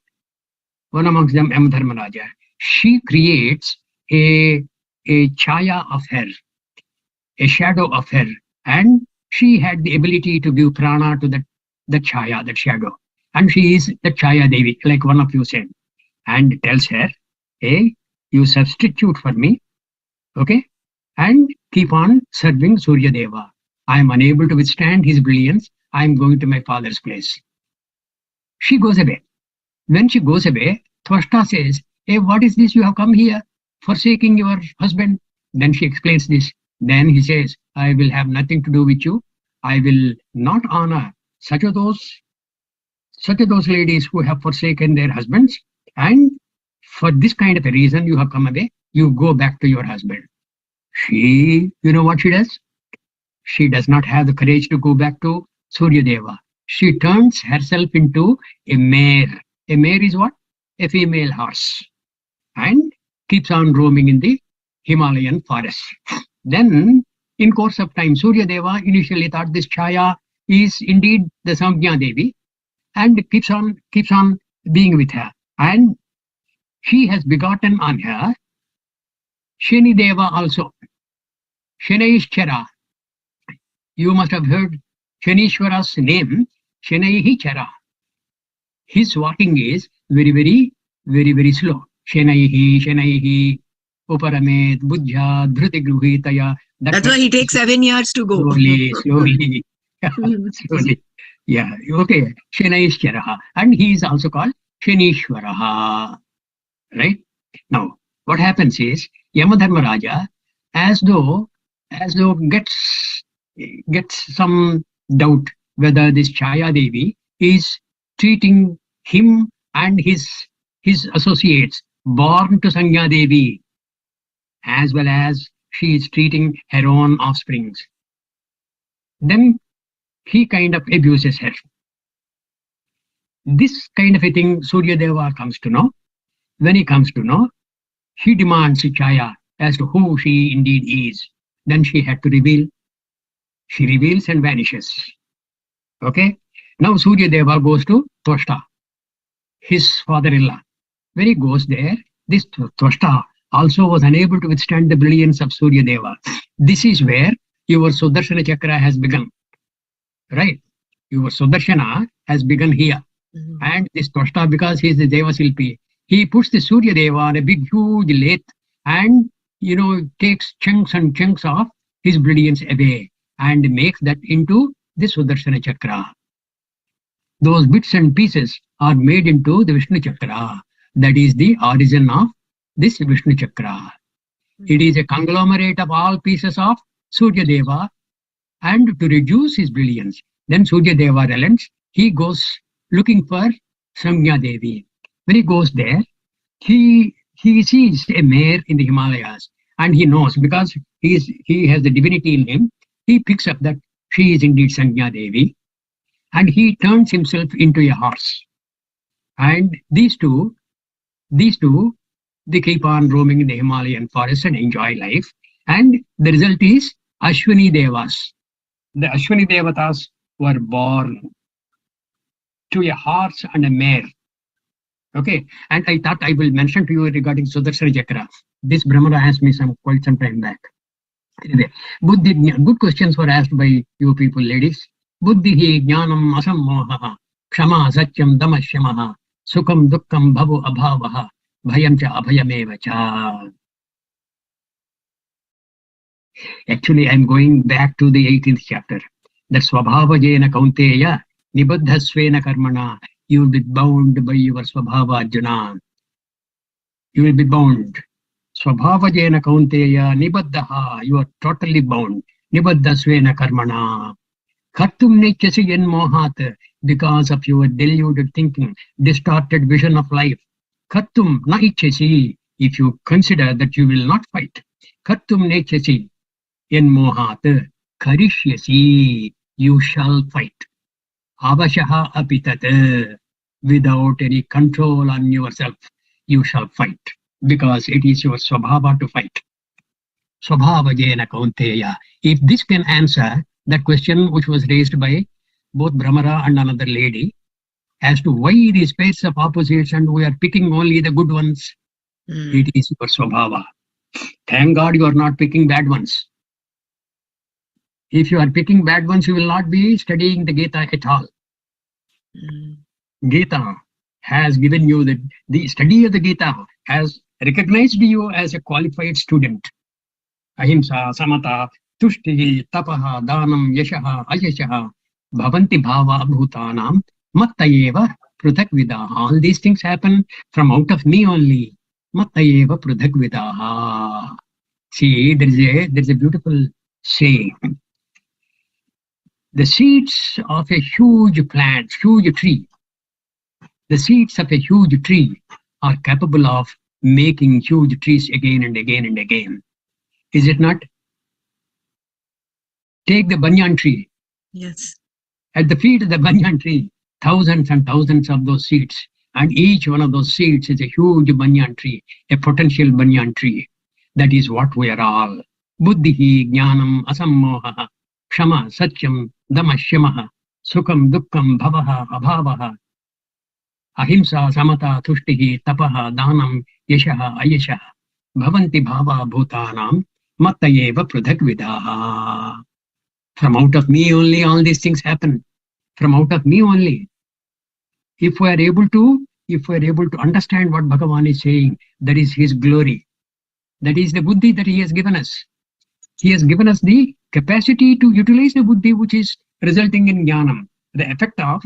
One amongst them, Yamadharmaraja. She creates a chaya of her, a shadow of her, and she had the ability to give prana to the chaya, that shadow. And she is the Chaya Devi, like one of you said, and tells her, hey, you substitute for me, okay, and keep on serving Surya Deva. I am unable to withstand his brilliance. I am going to my father's place. She goes away. When she goes away, Twashta says, hey, what is this? You have come here, forsaking your husband. Then she explains this. Then he says, I will have nothing to do with you. I will not honor such of those ladies who have forsaken their husbands. And for this kind of a reason, you have come away. You go back to your husband. She, you know what she does? She does not have the courage to go back to Surya Deva. She turns herself into a mare. A mare is what? A female horse. And keeps on roaming in the Himalayan forest. Then, in course of time, Surya Deva initially thought this Chaya is indeed the Samgya Devi, and keeps on being with her. And he has begotten on her Shani Deva also. Shanaishchara. You must have heard Shanishwara's name, Shanaihi. His walking is very, very, very, very slow. Shanaihi, Uparamet, Buddha, Dhruti Gruhitaya. That's why he takes 7 years to go. Slowly. Yeah, okay. Shanaishwaraha. And he is also called Shanishwaraha. Right? Now, what happens is Yamadharmaraja, as though gets some doubt whether this Chaya Devi is treating him and his associates born to Sanya Devi as well as she is treating her own offsprings. Then he kind of abuses her. This kind of a thing Surya Deva comes to know. When he comes to know, he demands Chaya as to who she indeed is. Then she had to reveal. She reveals and vanishes. Okay? Now Surya Deva goes to Twashta, his father-in-law. When he goes there, this Twashta also was unable to withstand the brilliance of Surya Deva. This is where your Sudarshana Chakra has begun. Right? Your Sudarshana has begun here. And this Twashta, because he is the Deva Silpi, he puts the Surya Deva on a big, huge lathe and, takes chunks and chunks of his brilliance away and makes that into the Sudarshana Chakra. Those bits and pieces are made into the Vishnu Chakra. That is the origin of this Vishnu Chakra. It is a conglomerate of all pieces of Surya Deva, and to reduce his brilliance, then Surya Deva relents. He goes looking for Sanya Devi. When he goes there, he sees a mare in the Himalayas, and he knows because he has the divinity in him. He picks up that she is indeed Sanya Devi, and he turns himself into a horse. And these two, they keep on roaming in the Himalayan forest and enjoy life. And the result is Ashwini Devas. The Ashwini Devatas were born to a horse and a mare. Okay, and I thought I will mention to you regarding Sudarshana Chakra. This Brahmana asked me quite some time back. Anyway, good questions were asked by you people, ladies. Buddhihi jnanam asammohaha, kshama satyam damashyamaha, sukham dukkham bhavu abhavaha, bhayam cha abhayameva cha. Actually, I'm going back to the 18th chapter. That swabhava jena kaunteya, nibaddhasvena karmana, you will be bound by your swabhava, Arjuna. You will be bound. Swabhava jena kaunteya, nibaddha, you are totally bound. Nibaddhasvena karmana. Kartum nechasi yen mohat, because of your deluded thinking, distorted vision of life. Kartum na ichasi, if you consider that you will not fight. Kartum nechasi yen mohat, karishyasi, you shall fight. Avashaha apitat, without any control on yourself, you shall fight, because it is your swabhava to fight. Swabhava jena kaunteya. If this can answer that question which was raised by both Brahmara and another lady, as to why these pairs of opposites and we are picking only the good ones, it is your swabhava. Thank God you are not picking bad ones. If you are picking bad ones, you will not be studying the Gita at all. Gita has given you the study of the Gita has recognized you as a qualified student. Ahimsa, samata, tushti, tapaha, danam, yashaha, ayashaha, bhavanti bhava bhutanam, mattayeva pruthakvidaha. All these things happen from out of me only. Mattayeva pruthakvidaha. See, there is a beautiful saying. The seeds of a huge plant, huge tree, the seeds of a huge tree are capable of making huge trees again and again and again. Is it not? Take the banyan tree. Yes. At the feet of the banyan tree, thousands and thousands of those seeds, and each one of those seeds is a huge banyan tree, a potential banyan tree. That is what we are all. Buddhihi jnanam asammohaha, kshama satyam damashyamaha, sukham dukkham bhavaha abhavaha, ahimsa samata tushtihi tapaha danam yashaha ayashaha, bhavanti bhava bhutanam mattayeva pruthakvidaha. From out of me only all these things happen. From out of me only. If we are able to understand what Bhagavan is saying, that is his glory. That is the buddhi that he has given us. He has given us the capacity to utilize the buddhi which is resulting in jnanam. The effect of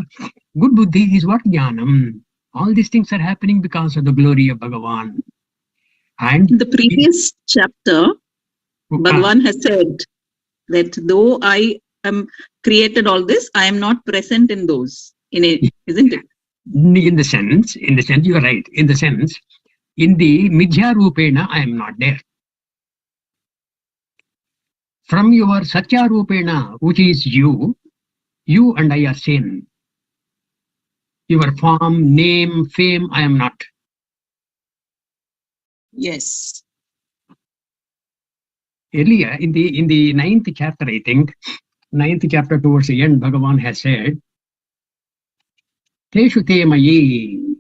good buddhi is what? Jnanam. All these things are happening because of the glory of Bhagavan. And In the previous chapter, Bhagavan has said that though I am created all this, I am not present in those, in it, isn't it? in the sense, you are right. In the sense, in the Midhya Rupena, I am not there. From your Satya Rupena, which is you and I are same. Your form, name, fame, I am not. Yes. Earlier, in the 9th chapter, I think, 9th chapter towards the end, Bhagavan has said, Teshu te mayi.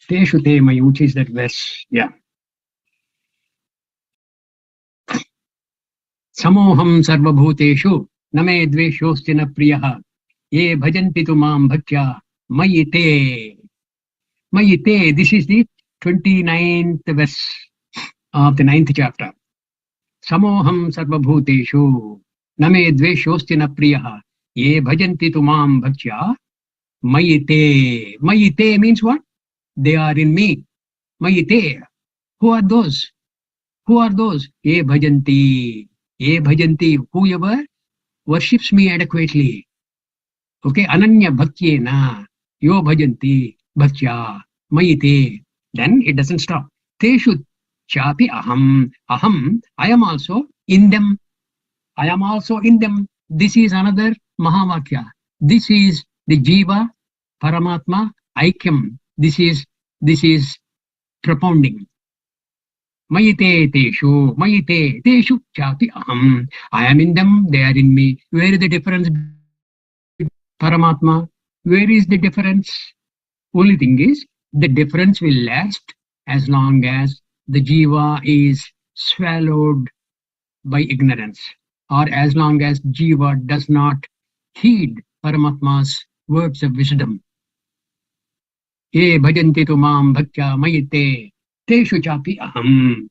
Teshu te mayi, which is that verse, yeah. Samoham sarvabhuteshu, name dveshosti na priyaha, ye bhajanti tu mam bhaktya, mayi te. Mayi te, this is the 29th verse of the 9th chapter. Samoham sarvabhuteshu, name dveshosti na priyaha, ye bhajanti tu mam bhaktya, mayite. Mayite means what? They are in me. Mayite. Who are those? Who are those? Ye bhajanti. Ye bhajanti. Whoever worships me adequately. Okay. Ananya bhakyena. Yo bhajanti. Bhaktya. Mayite. Then it doesn't stop. Teshu chapi aham. Aham. I am also in them. I am also in them. This is another Mahavakya. This is the Jiva, Paramatma, Aikyam. This is propounding. Mayite teshu, mayite teshu chati aham. I am in them, they are in me. Where is the difference? Paramatma. Where is the difference? Only thing is, the difference will last as long as the Jiva is swallowed by ignorance, or as long as Jiva does not heed Paramatma's words of wisdom. Ye bhajanti tu mam bhaktya mayite teshu chapi aham.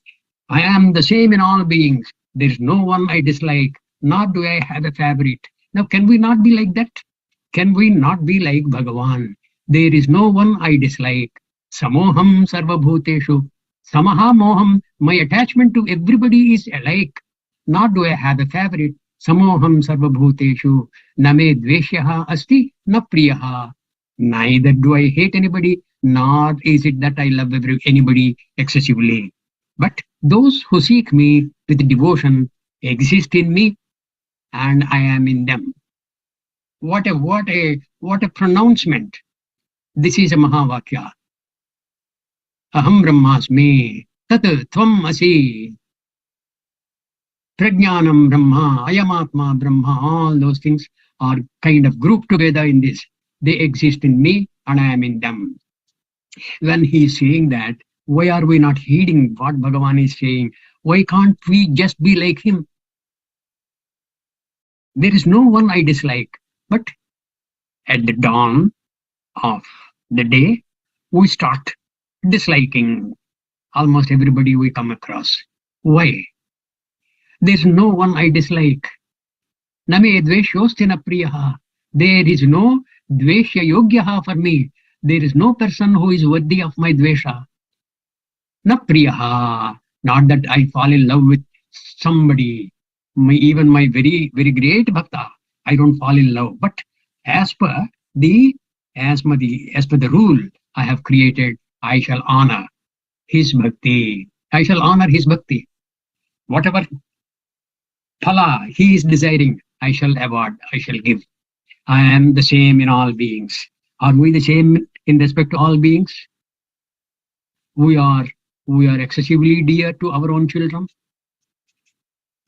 I am the same in all beings. There is no one I dislike, nor do I have a favorite. Now, can we not be like that? Can we not be like Bhagavan? There is no one I dislike. Samoham sarvabhuteshu. Samaha moham. My attachment to everybody is alike. Nor do I have a favorite. Samoham sarvabhuteshu. Name dveshyaha asti na priyaha. Neither do I hate anybody, nor is it that I love anybody excessively. But those who seek me with devotion exist in me, and I am in them. What a pronouncement. This is a Mahavakya. Aham brahmasmi, tat tvam asi. Prajnanam Brahma, Ayamatma Brahma, all those things are kind of grouped together in this. They exist in me and I am in them. When he is saying that, why are we not heeding what Bhagavan is saying? Why can't we just be like him? There is no one I dislike, but at the dawn of the day, we start disliking almost everybody we come across. Why? There's no one I dislike. Name dveshostina priyaha. There is no dveshya yogyaha for me. There is no person who is worthy of my dvesha. Na priyaha. Not that I fall in love with somebody. Even my very, very great bhakta, I don't fall in love. But as per the rule I have created, I shall honor his bhakti. I shall honor his bhakti. Whatever phala he is desiring, I shall award, I shall give. I am the same in all beings. Are we the same in respect to all beings? We are excessively dear to our own children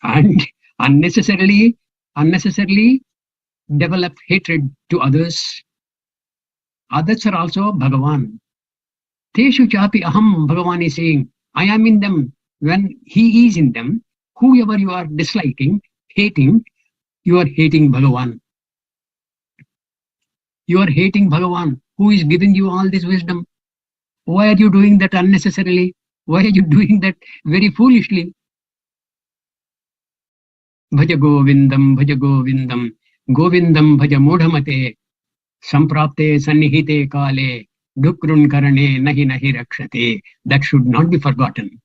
and unnecessarily develop hatred to others. Others are also Bhagavan. Teshu chapi aham, Bhagavan is saying, I am in them. When he is in them, whoever you are disliking, hating, you are hating Bhagavan. You are hating Bhagavan, who is giving you all this wisdom. Why are you doing that unnecessarily? Why are you doing that very foolishly? Bhaja Govindam, Govindam bhaja mudhamate samprapte sannihite kale dukrun karane nahi nahi rakshate. That should not be forgotten.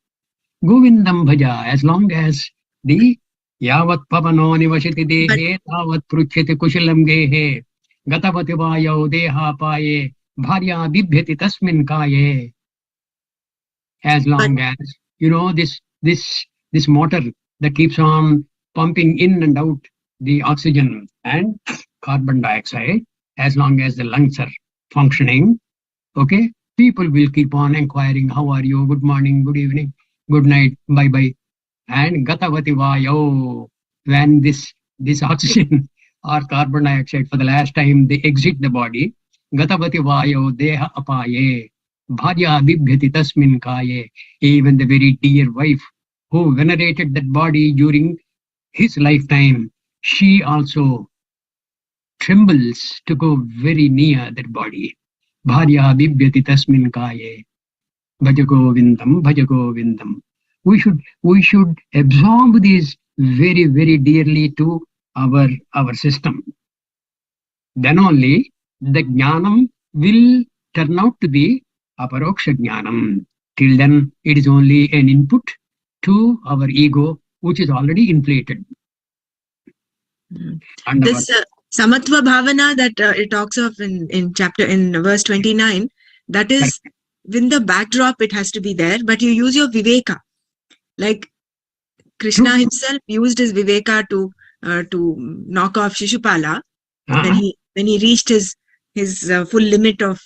Govindam bhaja, as long as the yavat pavano nivashiti dehe tavat pruchyate kushalam gehe gatavati vayo deha paye bharya bibhyati tasmin kaye. As long as, this motor that keeps on pumping in and out the oxygen and carbon dioxide, as long as the lungs are functioning, okay, people will keep on inquiring, how are you, good morning, good evening, good night, bye bye. And gatavati vayo, when this oxygen or carbon dioxide for the last time they exit the body, gatavati vayo deha apaye bharya bibhyati tasmin kaye. Even the very dear wife who venerated that body during his lifetime, she also trembles to go very near that body. Bharya bibhyati tasmin kaye. Bhaja Govindam, Bhaja Govindam. We should absorb these very, very dearly to our system. Then only the jnanam will turn out to be aparoksha jnanam. Till then, it is only an input to our ego, which is already inflated. And This samatva bhavana that it talks of in verse 29, that is in the backdrop, it has to be there, but you use your viveka. Like Krishna True. himself used his viveka to knock off Shishupala when he reached his full limit of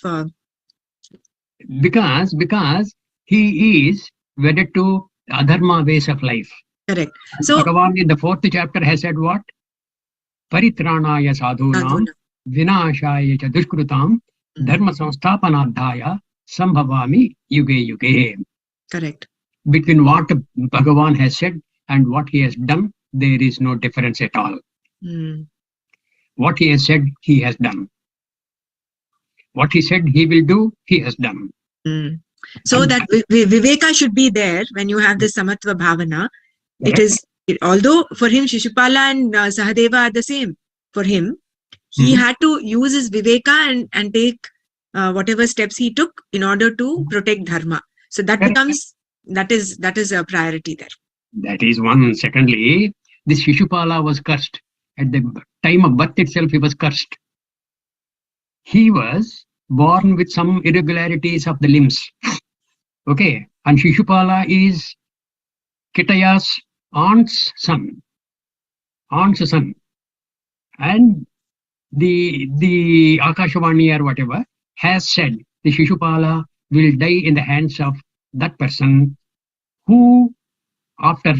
because he is wedded to adharma ways of life. correct. So Bhagavan in the 4th chapter has said what? Paritranaya sadhunam vinashaya cha dushkrutam dharma samsthapanadhaya sambhavami yuge yuge. correct. Between what Bhagavan has said and what he has done, there is no difference at all. What he has said, he has done. What he said he will do, he has done. So that viveka should be there when you have the samatva bhavana. Although for him Shishupala and Sahadeva are the same. For him, he had to use his viveka and take whatever steps he took in order to protect dharma. So that becomes that is a priority there. That is one. Secondly, this Shishupala was cursed. At the time of birth itself, he was cursed. He was born with some irregularities of the limbs. Okay. And Shishupala is Kitaya's aunt's son. And the Akashvani or whatever has said the Shishupala will die in the hands of that person who, after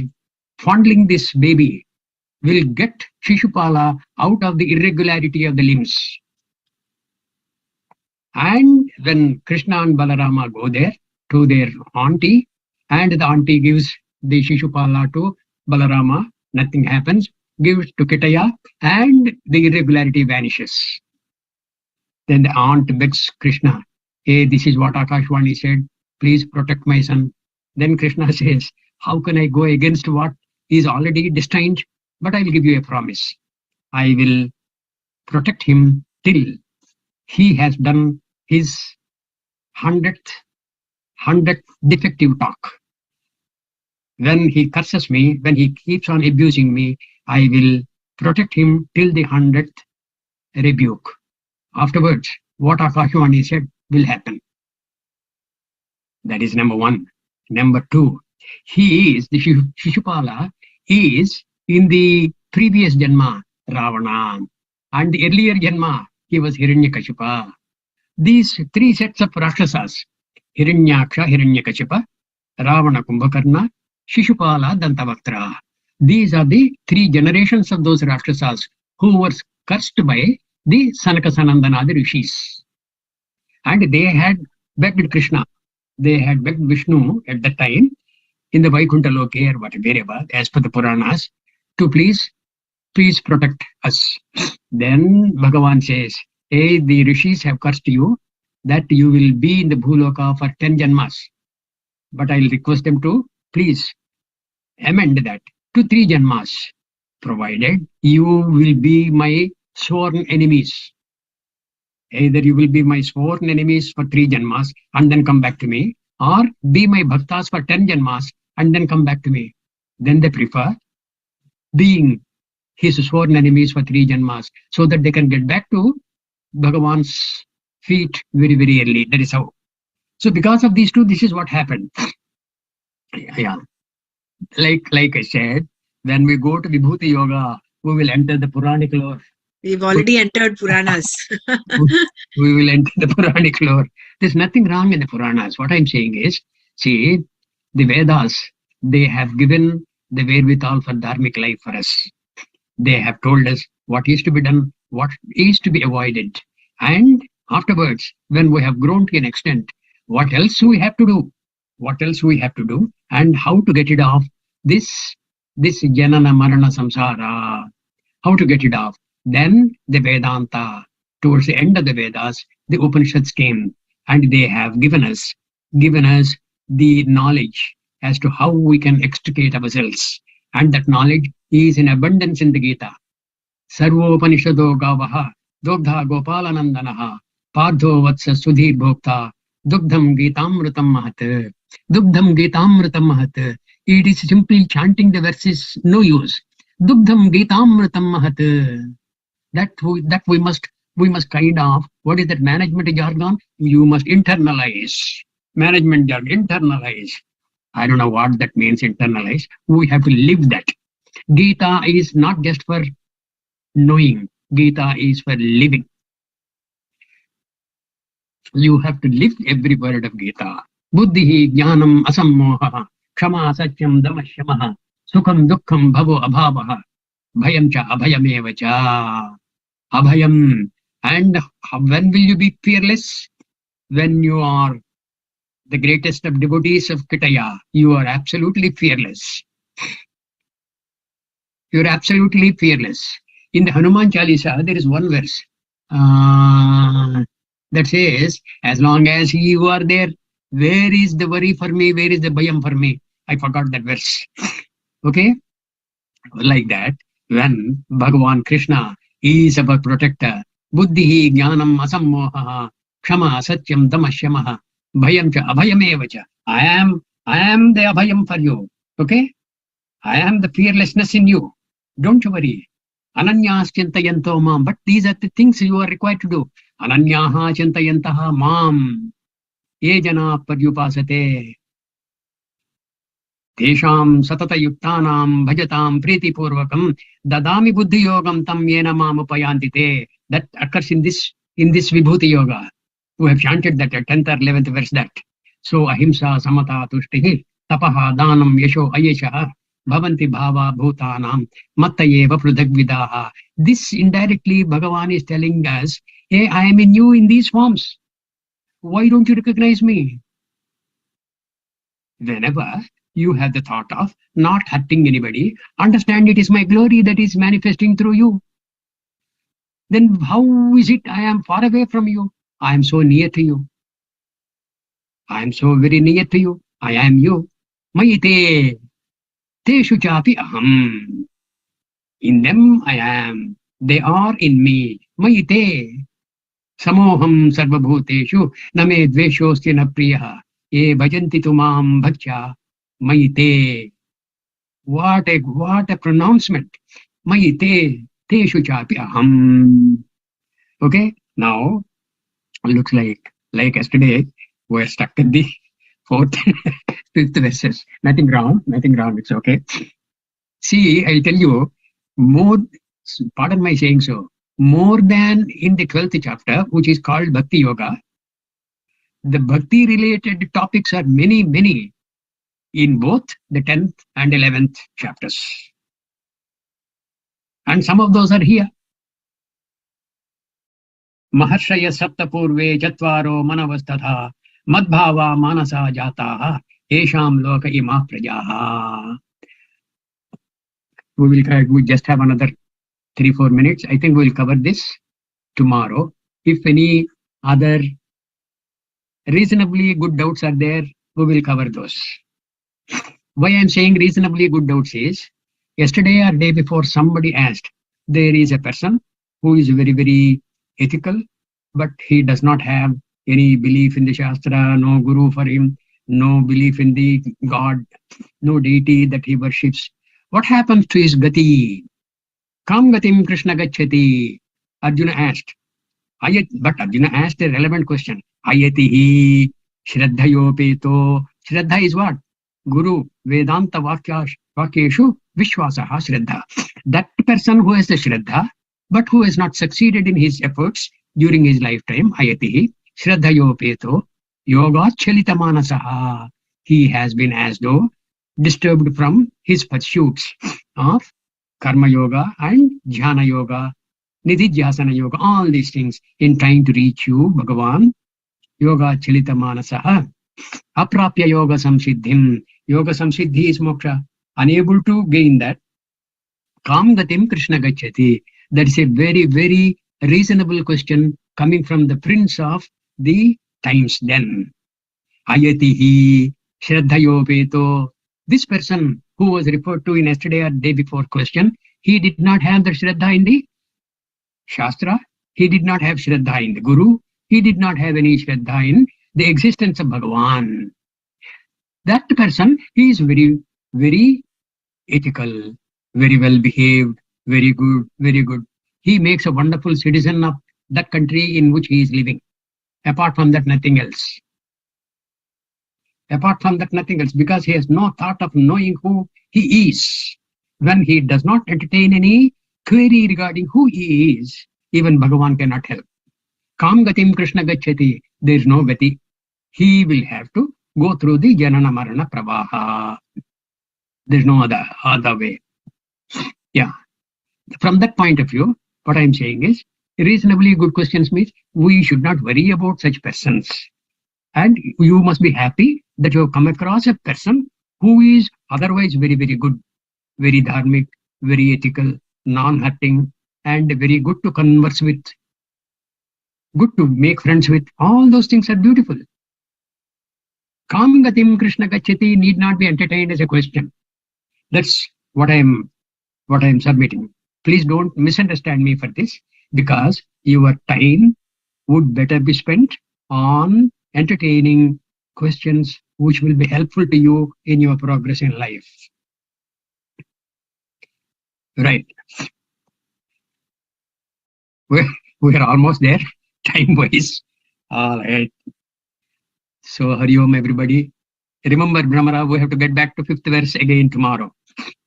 fondling this baby, will get Shishupala out of the irregularity of the limbs. And when Krishna and Balarama go there to their auntie, and the auntie gives the Shishupala to Balarama, nothing happens, gives to Kitaya, and the irregularity vanishes. Then the aunt begs Krishna, hey, this is what Akashvani said, please protect my son. Then Krishna says, how can I go against what is already destined? But I will give you a promise. I will protect him till he has done his 100th defective talk. When he curses me, when he keeps on abusing me, I will protect him till the 100th rebuke. Afterwards, what Akashvani said will happen. That is number one. Number two, he is, the Shishupala is in the previous Janma, Ravana. And the earlier Janma, he was Hiranyakashipa. These three sets of Rakshasas, Hiranyaksha, Hiranyakashipa, Ravana Kumbhakarna, Shishupala, Dantavaktra. These are the three generations of those Rakshasas who were cursed by the Sanaka Sanandana rishis. And they had begged Krishna, they had begged Vishnu at that time in the Vaikuntha Loke or wherever, as per the Puranas, to please protect us. Then Bhagavan says, hey, the rishis have cursed you that you will be in the Bhuloka for 10 janmas. But I'll request them to please amend that to 3 janmas, provided you will be my sworn enemies. Either you will be my sworn enemies for 3 janmas and then come back to me, or be my bhaktas for 10 janmas and then come back to me. Then they prefer being his sworn enemies for 3 janmas so that they can get back to Bhagavan's feet very, very early. That is how. So because of these two, this is what happened. Yeah. Like I said, when we go to Vibhuti Yoga, we will enter the Puranic lore. We've already entered Puranas. We will enter the Puranic lore. There's nothing wrong in the Puranas. What I'm saying is, see, the Vedas, they have given the wherewithal for dharmic life for us. They have told us what is to be done, what is to be avoided. And afterwards, when we have grown to an extent, what else we have to do? What else we have to do? And how to get it off this janana marana samsara. How to get it off? Then the Vedanta, towards the end of the Vedas, the Upanishads came and they have given us the knowledge as to how we can extricate ourselves. And that knowledge is in abundance in the Gita. Sarvopanishado gavaha, dogdha gopalanandanaha, pardho vatsa sudhir bhokta, dugdham gitamrutam mahat. Dugdham gitamrutam mahat. It is simply chanting the verses, no use. Dugdham gitamrutam mahat. That we must kind of, what is that management jargon? You must internalize. Management jargon, internalize. I don't know what that means, internalize. We have to live that. Gita is not just for knowing. Gita is for living. You have to live every word of Gita. Buddhihi jnanam asammoha, kshama satyam damashyamaha, sukham dukkham bhavo abhavaha, bhayam cha abhayameva cha. Abhayam. And when will you be fearless? When you are the greatest of devotees of Kitaya, you are absolutely fearless. You are absolutely fearless. In the Hanuman Chalisa, there is one verse that says, as long as you are there, where is the worry for me? Where is the bhayam for me? I forgot that verse. Okay? Like that, when Bhagavan Krishna is our protector, buddhihi jnanam asammoha, kshama satyam damashyamaha, bhayam cha abhayameva cha. I am the abhayam for you. Okay? I am the fearlessness in you. Don't you worry. Ananyas chintayanto mam. But these are the things you are required to do. Ananyaha chintayantaha mam. Ye jana paryupasate. Tesham satata yuktanam bhajatam priti purvakam dadami buddhi yogam tam yena mam upayantite. That occurs in this Vibhuti Yoga. We have chanted that at 10th or 11th verse that. So ahimsa samata tushtihi tapaha danam yasho ayeshaha bhavanti bhava bhutanam mattayeva prudhagvidaha. This indirectly Bhagavan is telling us, hey, I am in you in these forms. Why don't you recognize me? Whenever you have the thought of not hurting anybody, understand it is my glory that is manifesting through you. Then how is it I am far away from you? I am so near to you. I am so very near to you. I am you. Mayite teshu chapi aham. In them I am. They are in me. Mayite samoham sarvabhuteshu name dveshosya na priyaha ye bhajanti tumam bhakcha mayite. What a pronouncement. Mayite teshu chapi aham. Okay, now looks like yesterday we're stuck in the 4th, 5th verses. Nothing wrong, it's okay. See, I'll tell you, pardon my saying so, more than in the 12th chapter, which is called Bhakti Yoga, the Bhakti related topics are many, many in both the 10th and 11th chapters. And some of those are here. Maharshaya saptapurve chatvaro manavastatha madbhava manasa jataha esham loka ima prajaha. We just have another 3-4 minutes. I think we'll cover this tomorrow. If any other reasonably good doubts are there, we will cover those. Why I'm saying reasonably good doubts is, yesterday or day before somebody asked, there is a person who is very, very ethical, but he does not have any belief in the Shastra, no guru for him, no belief in the God, no deity that he worships. What happens to his gati? Kam gatim Krishna gacchati? Arjuna asked. But Arjuna asked a relevant question. Ayatihi Shraddhayopeto. Shraddha is what? Guru, Vedanta Vakyeshu Vishwasaha Shraddha. That person who has the Shraddha, but who has not succeeded in his efforts during his lifetime, Ayatihi Shraddhayopeto Yogachalita Manasaha. He has been as though disturbed from his pursuits of Karma Yoga and Jnana Yoga, Nididhyasana Yoga, all these things in trying to reach you, Bhagavan. Yoga Chalita Manasaha. Aprapya Yoga Samsiddhim. Yoga Samsiddhi is moksha. Unable to gain that. Kam Gatim Krishna Gacchati. That is a very, very reasonable question coming from the prince of the times then. Ayatihi Shraddhayopeto. This person who was referred to in yesterday or day before question, he did not have the Shraddha in the Shastra, he did not have Shraddha in the Guru, he did not have any Shraddha in the existence of Bhagavan. That person, he is very, very ethical, very well behaved, very good, very good. He makes a wonderful citizen of that country in which he is living. Apart from that, nothing else. Apart from that, nothing else, because he has no thought of knowing who he is. When he does not entertain any query regarding who he is, even Bhagavan cannot help. Kam gatim Krishna gacchati. There is no gati. He will have to go through the janana marana pravaha. There is no other way. Yeah. From that point of view, what I am saying is, reasonably good questions means we should not worry about such persons. And you must be happy that you have come across a person who is otherwise very, very good, very dharmic, very ethical, non-hurting, and very good to converse with, good to make friends with. All those things are beautiful. Kam gatim Krishna gacchati need not be entertained as a question. That's what I am submitting. Please don't misunderstand me for this, because your time would better be spent on entertaining questions which will be helpful to you in your progress in life. Right. We're almost there, time-wise. All right. So, Hari Om, everybody. Remember, Brahmara, we have to get back to 5th verse again tomorrow,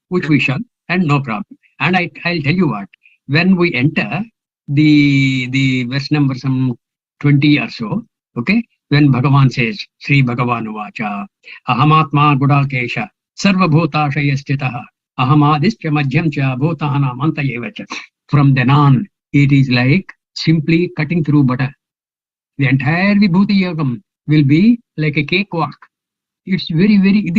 which we shall, and no problem. And I'll tell you what, when we enter the verse number some 20 or so, okay, when Bhagavan says, Sri Bhagavan Vacha, Ahamatma Gudakesha, Sarva Bhutashayastitaha, Ahamadischa Madhyamcha, Bhutana Mantayevacha. From then on, it is like simply cutting through butter. The entire Vibhuti Yogam will be like a cakewalk. It's very, very,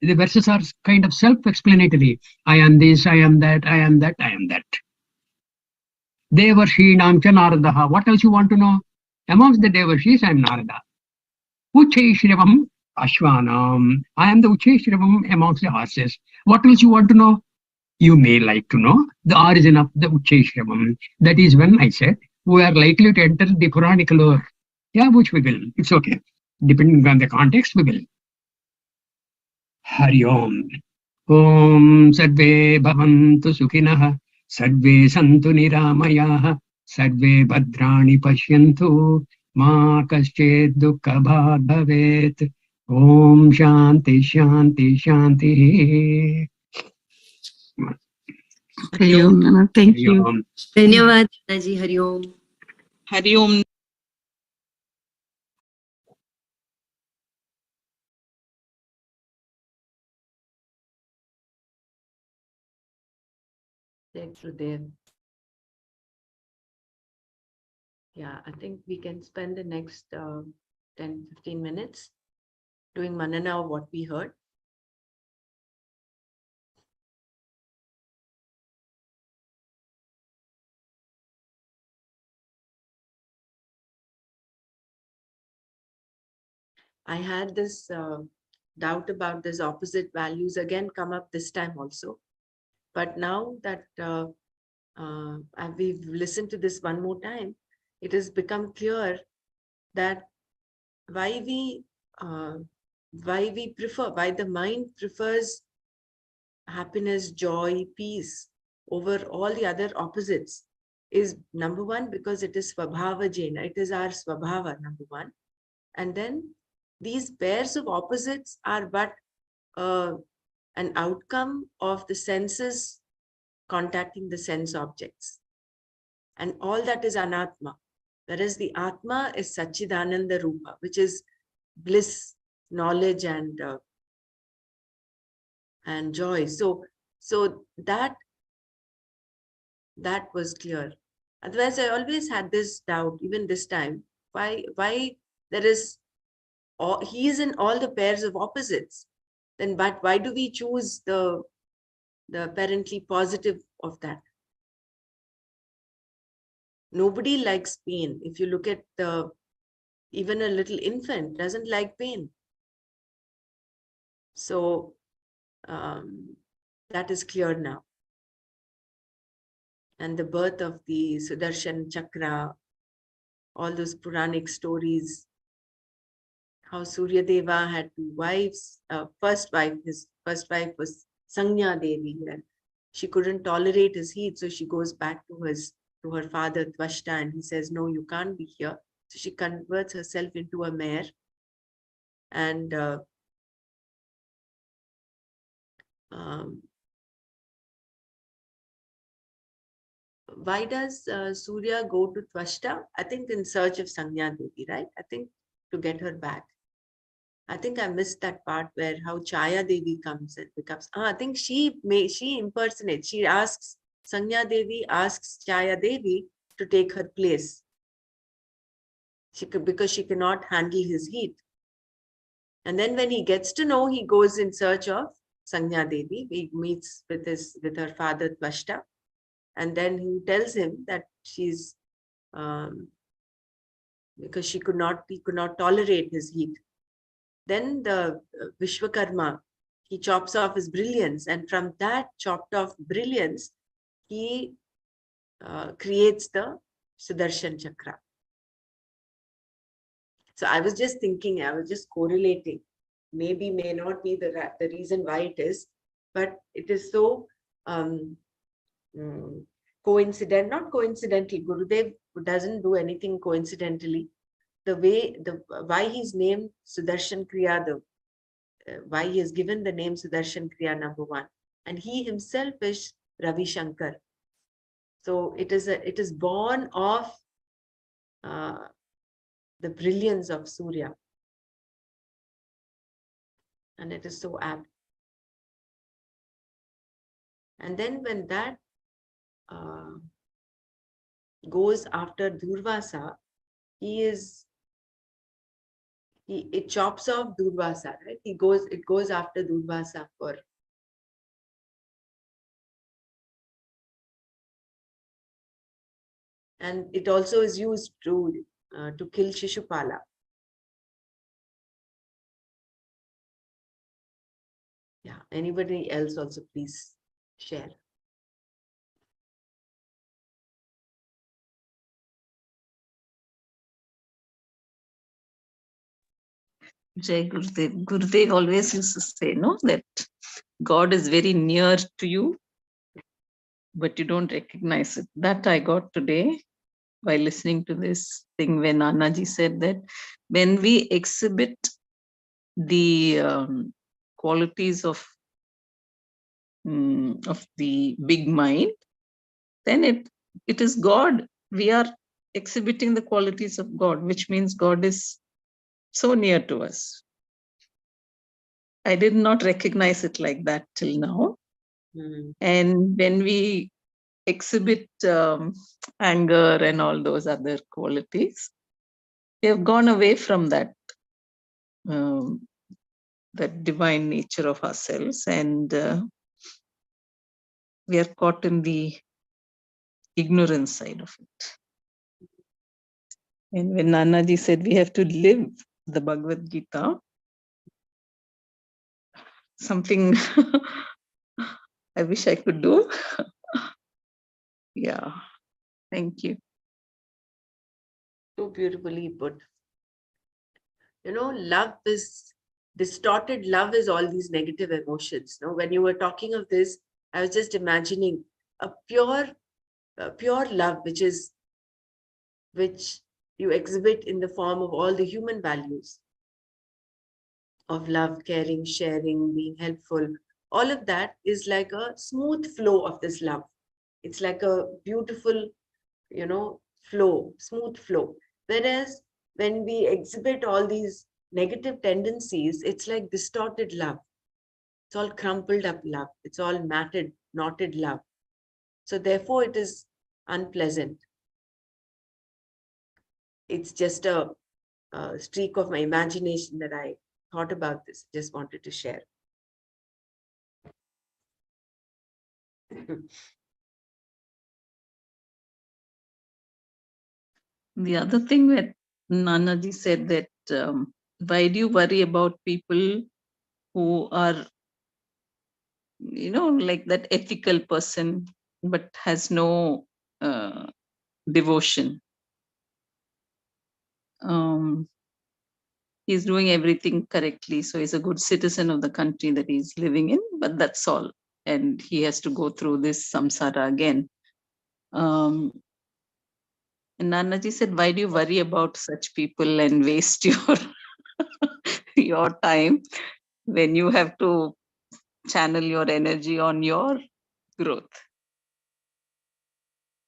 the verses are kind of self-explanatory. I am this, I am that, I am that, I am that. Devarshinam cha Naradaha. What else you want to know? Amongst the Devarshis, I am Narada. Ucheshrivam Ashwanam. I am the Ucheshrivam amongst the horses. What else you want to know? You may like to know the origin of the Ucheshrivam. That is when I said we are likely to enter the Puranic lore. Yeah, which we will. It's okay. Depending on the context, we will. Hari Om. Om Sarve Bhavantu Sukhinah. Sarve Santu Niramayah. Sarve Bhadrani Pashyantu. Ma Kaschet Dukkha Bhag Bhavet. Om Shanti Shanti Shanti. Hari Om, Nana. Thank Hari you. Om. Dhanyavad, Nanaji. Hari Om. Hari Om. Thanks, Rudev. Yeah, I think we can spend the next 10-15 minutes doing manana of what we heard. I had this doubt about this opposite values again come up this time also. But now that and we've listened to this one more time, it has become clear that why we prefer, why the mind prefers happiness, joy, peace over all the other opposites is number one, because it is svabhava jena, it is our svabhava, number one. And then these pairs of opposites are but an outcome of the senses contacting the sense objects. And all that is anatma. Whereas the atma is Satchidananda Rupa, which is bliss, knowledge, and joy. So that was clear. Otherwise, I always had this doubt, even this time, why there is, he is in all the pairs of opposites. Then, but why do we choose the apparently positive of that? Nobody likes pain. If you look at even a little infant doesn't like pain. So that is clear now. And the birth of the Sudarshan Chakra, all those Puranic stories, how Surya Deva had two wives. His first wife was Sanya Devi, and she couldn't tolerate his heat, so she goes back to her father Tvashta, and he says, no, you can't be here. So she converts herself into a mare, and why does Surya go to Tvashta? I think in search of Sanya Devi, right? I think to get her back. I think I missed that part where how Chaya Devi comes and becomes. I think she impersonates. She asks, Sanya Devi asks Chaya Devi to take her place. Because she cannot handle his heat. And then when he gets to know, he goes in search of Sanya Devi. He meets with her father Tvashta. And then he tells him that she's because he could not tolerate his heat. Then the Vishwakarma, he chops off his brilliance, and from that chopped off brilliance, he creates the Sudarshan Chakra. So I was just thinking, I was just correlating. Maybe may not be the reason why it is, but it is so coincident, not coincidentally. Gurudev doesn't do anything coincidentally. Why he's named Sudarshan Kriya, why he has given the name Sudarshan Kriya, number one, and he himself is Ravi Shankar. So it is born of the brilliance of Surya, and it is so apt. And then when that goes after Durvasa, it chops off Durvasa, right? It goes after Durvasa for. And it also is used to kill Shishupala. Yeah, anybody else also please share. Jai Gurudev. Gurudev always used to say, no, that God is very near to you, but you don't recognize it. That I got today by listening to this thing when Annaji said that when we exhibit the qualities of the big mind, then it is God. We are exhibiting the qualities of God, which means God is so near to us. I did not recognize it like that till now. And when we exhibit anger and all those other qualities, we have gone away from that divine nature of ourselves, and we are caught in the ignorance side of it. And when Nannaji said we have to live the Bhagavad Gita, something I wish I could do. Yeah. Thank you. So beautifully put. Love is distorted. Love is all these negative emotions. When you were talking of this, I was just imagining a pure love, which you exhibit in the form of all the human values of love, caring, sharing, being helpful. All of that is like a smooth flow of this love. It's like a beautiful, flow, smooth flow. Whereas when we exhibit all these negative tendencies, it's like distorted love. It's all crumpled up love. It's all matted, knotted love. So therefore, it is unpleasant. It's just a streak of my imagination that I thought about this. Just wanted to share. The other thing that Nanaji said that why do you worry about people who are, like that ethical person, but has no devotion? He's doing everything correctly, so he's a good citizen of the country that he's living in, but that's all. And he has to go through this samsara again. And Nanaji said, why do you worry about such people and waste your time when you have to channel your energy on your growth?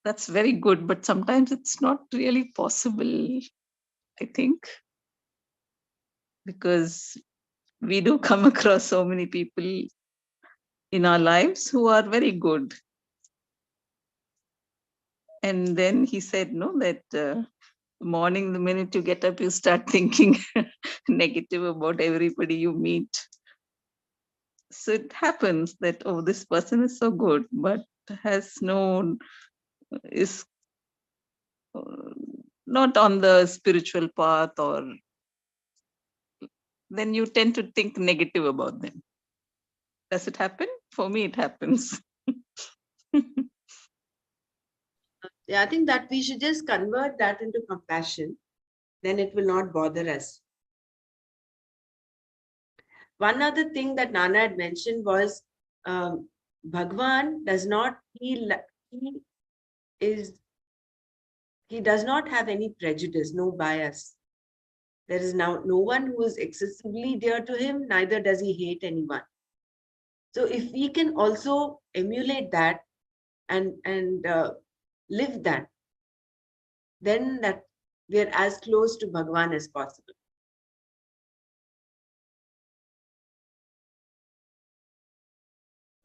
That's very good, but sometimes it's not really possible, I think, because we do come across so many people in our lives who are very good. And then he said, no, that morning, the minute you get up, you start thinking negative about everybody you meet. So it happens that, oh, this person is so good, but is not on the spiritual path, or then you tend to think negative about them. Does it happen? For me, it happens. Yeah, I think that we should just convert that into compassion. Then it will not bother us. One other thing that Nana had mentioned was Bhagwan does not, he does not have any prejudice, no bias. There is now no one who is excessively dear to him, neither does he hate anyone. So if we can also emulate that and live that, then that we are as close to Bhagwan as possible.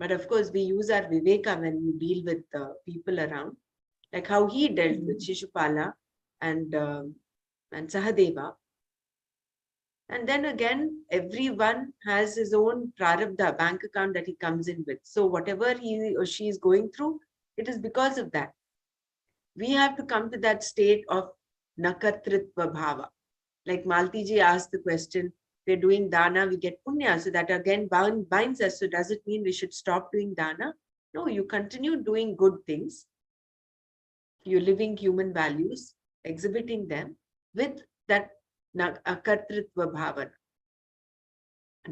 But of course, we use our viveka when we deal with people around, like how he dealt with Shishupala and Sahadeva. And then again, everyone has his own prarabdha, bank account that he comes in with. So whatever he or she is going through, it is because of that. We have to come to that state of nakartritva bhava. Like Maltiji asked the question, we're doing dana, we get punya. So that again binds us. So does it mean we should stop doing dana? No, you continue doing good things. You're living human values, exhibiting them with that akartritva bhavana,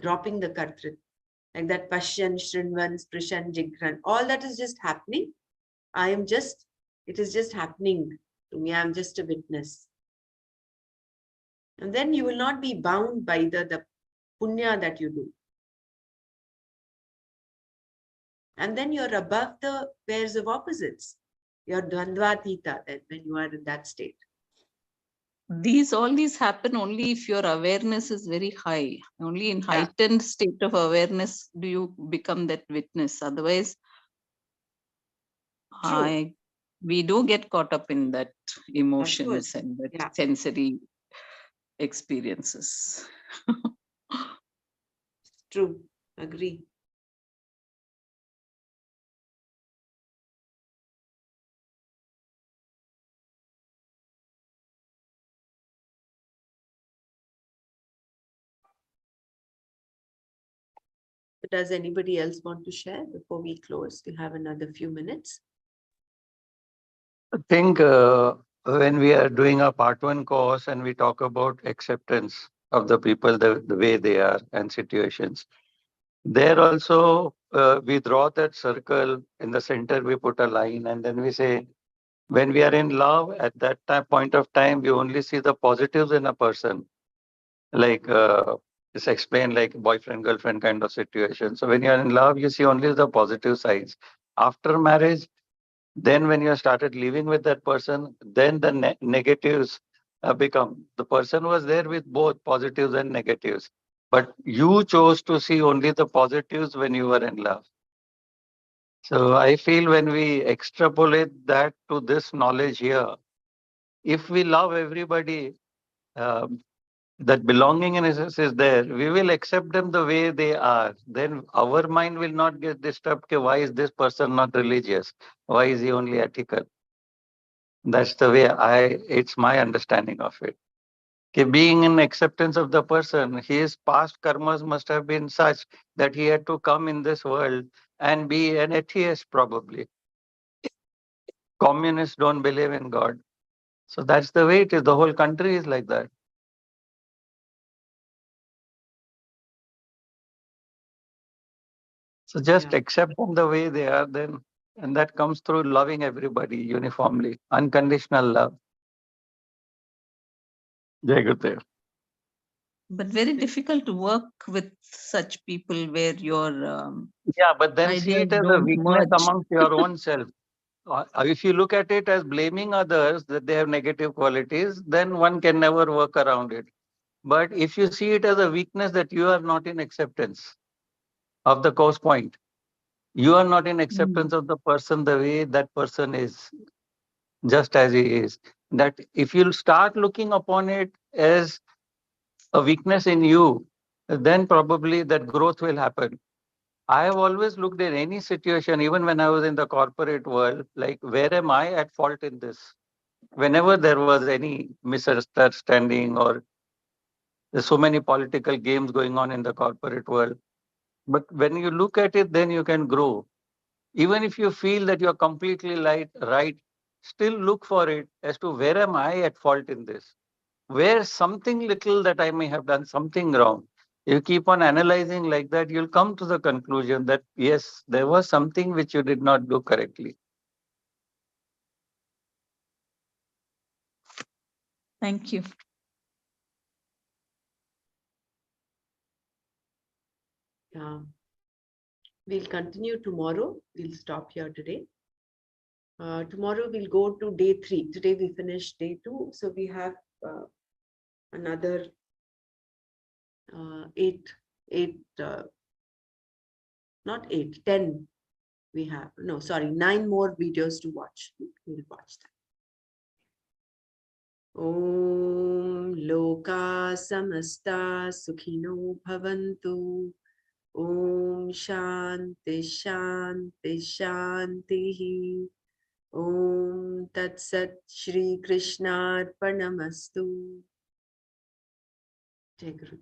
dropping the kartrit, like that pashyan, shrinvan, sprishan, jigran, all that is just happening. It is just happening to me. I'm just a witness. And then you will not be bound by the punya that you do. And then you're above the pairs of opposites. You're dvandvatita then when you are in that state. All these happen only if your awareness is very high. Only in heightened state of awareness do you become that witness. Otherwise, we do get caught up in that emotions and that sensory experiences. True. Agree. Does anybody else want to share before we close? We have another few minutes. I think when we are doing a part 1 course and we talk about acceptance of the people, the way they are and situations, there also we draw that circle. In the center we put a line, and then we say, when we are in love, at that point of time, we only see the positives in a person. Like it's explained like boyfriend, girlfriend kind of situation. So when you're in love, you see only the positive sides. After marriage, then when you started living with that person, then the negatives become. The person was there with both positives and negatives. But you chose to see only the positives when you were in love. So I feel when we extrapolate that to this knowledge here, if we love everybody, um, that belongingness is there, we will accept them the way they are. Then our mind will not get disturbed. Okay, why is this person not religious? Why is he only ethical? That's the way it's my understanding of it. Okay, being in acceptance of the person, his past karmas must have been such that he had to come in this world and be an atheist probably. Communists don't believe in God. So that's the way it is. The whole country is like that. So just Yeah. accept them the way they are then. And that comes through loving everybody uniformly. Unconditional love. Jai Gurudev. But very difficult to work with such people where your Yeah, but then see ideas it as a don't weakness merge. amongst your own self. If you look at it as blaming others that they have negative qualities, then one can never work around it. But if you see it as a weakness that you are not in acceptance of the cause point, you are not in acceptance of the person the way that person is, just as he is. That if you'll start looking upon it as a weakness in you, then probably that growth will happen. I have always looked at any situation, even when I was in the corporate world, like where am I at fault in this? Whenever there was any misunderstanding or there's so many political games going on in the corporate world. But when you look at it, then you can grow. Even if you feel that you're completely right, still look for it as to where am I at fault in this? Where something little that I may have done something wrong. You keep on analyzing like that, you'll come to the conclusion that yes, there was something which you did not do correctly. Thank you. Yeah. We'll continue tomorrow. We'll stop here today. Tomorrow we'll go to day 3. Today we finished day 2. So we have another 8, not 8, 10 we have. No, sorry, 9 more videos to watch. We'll watch them. Om Loka Samasta Sukhino Bhavantu. Om Shanti Shanti Shanti. Om Tat Sat Shri Krishna Arpanamastu. Jai Gurudev.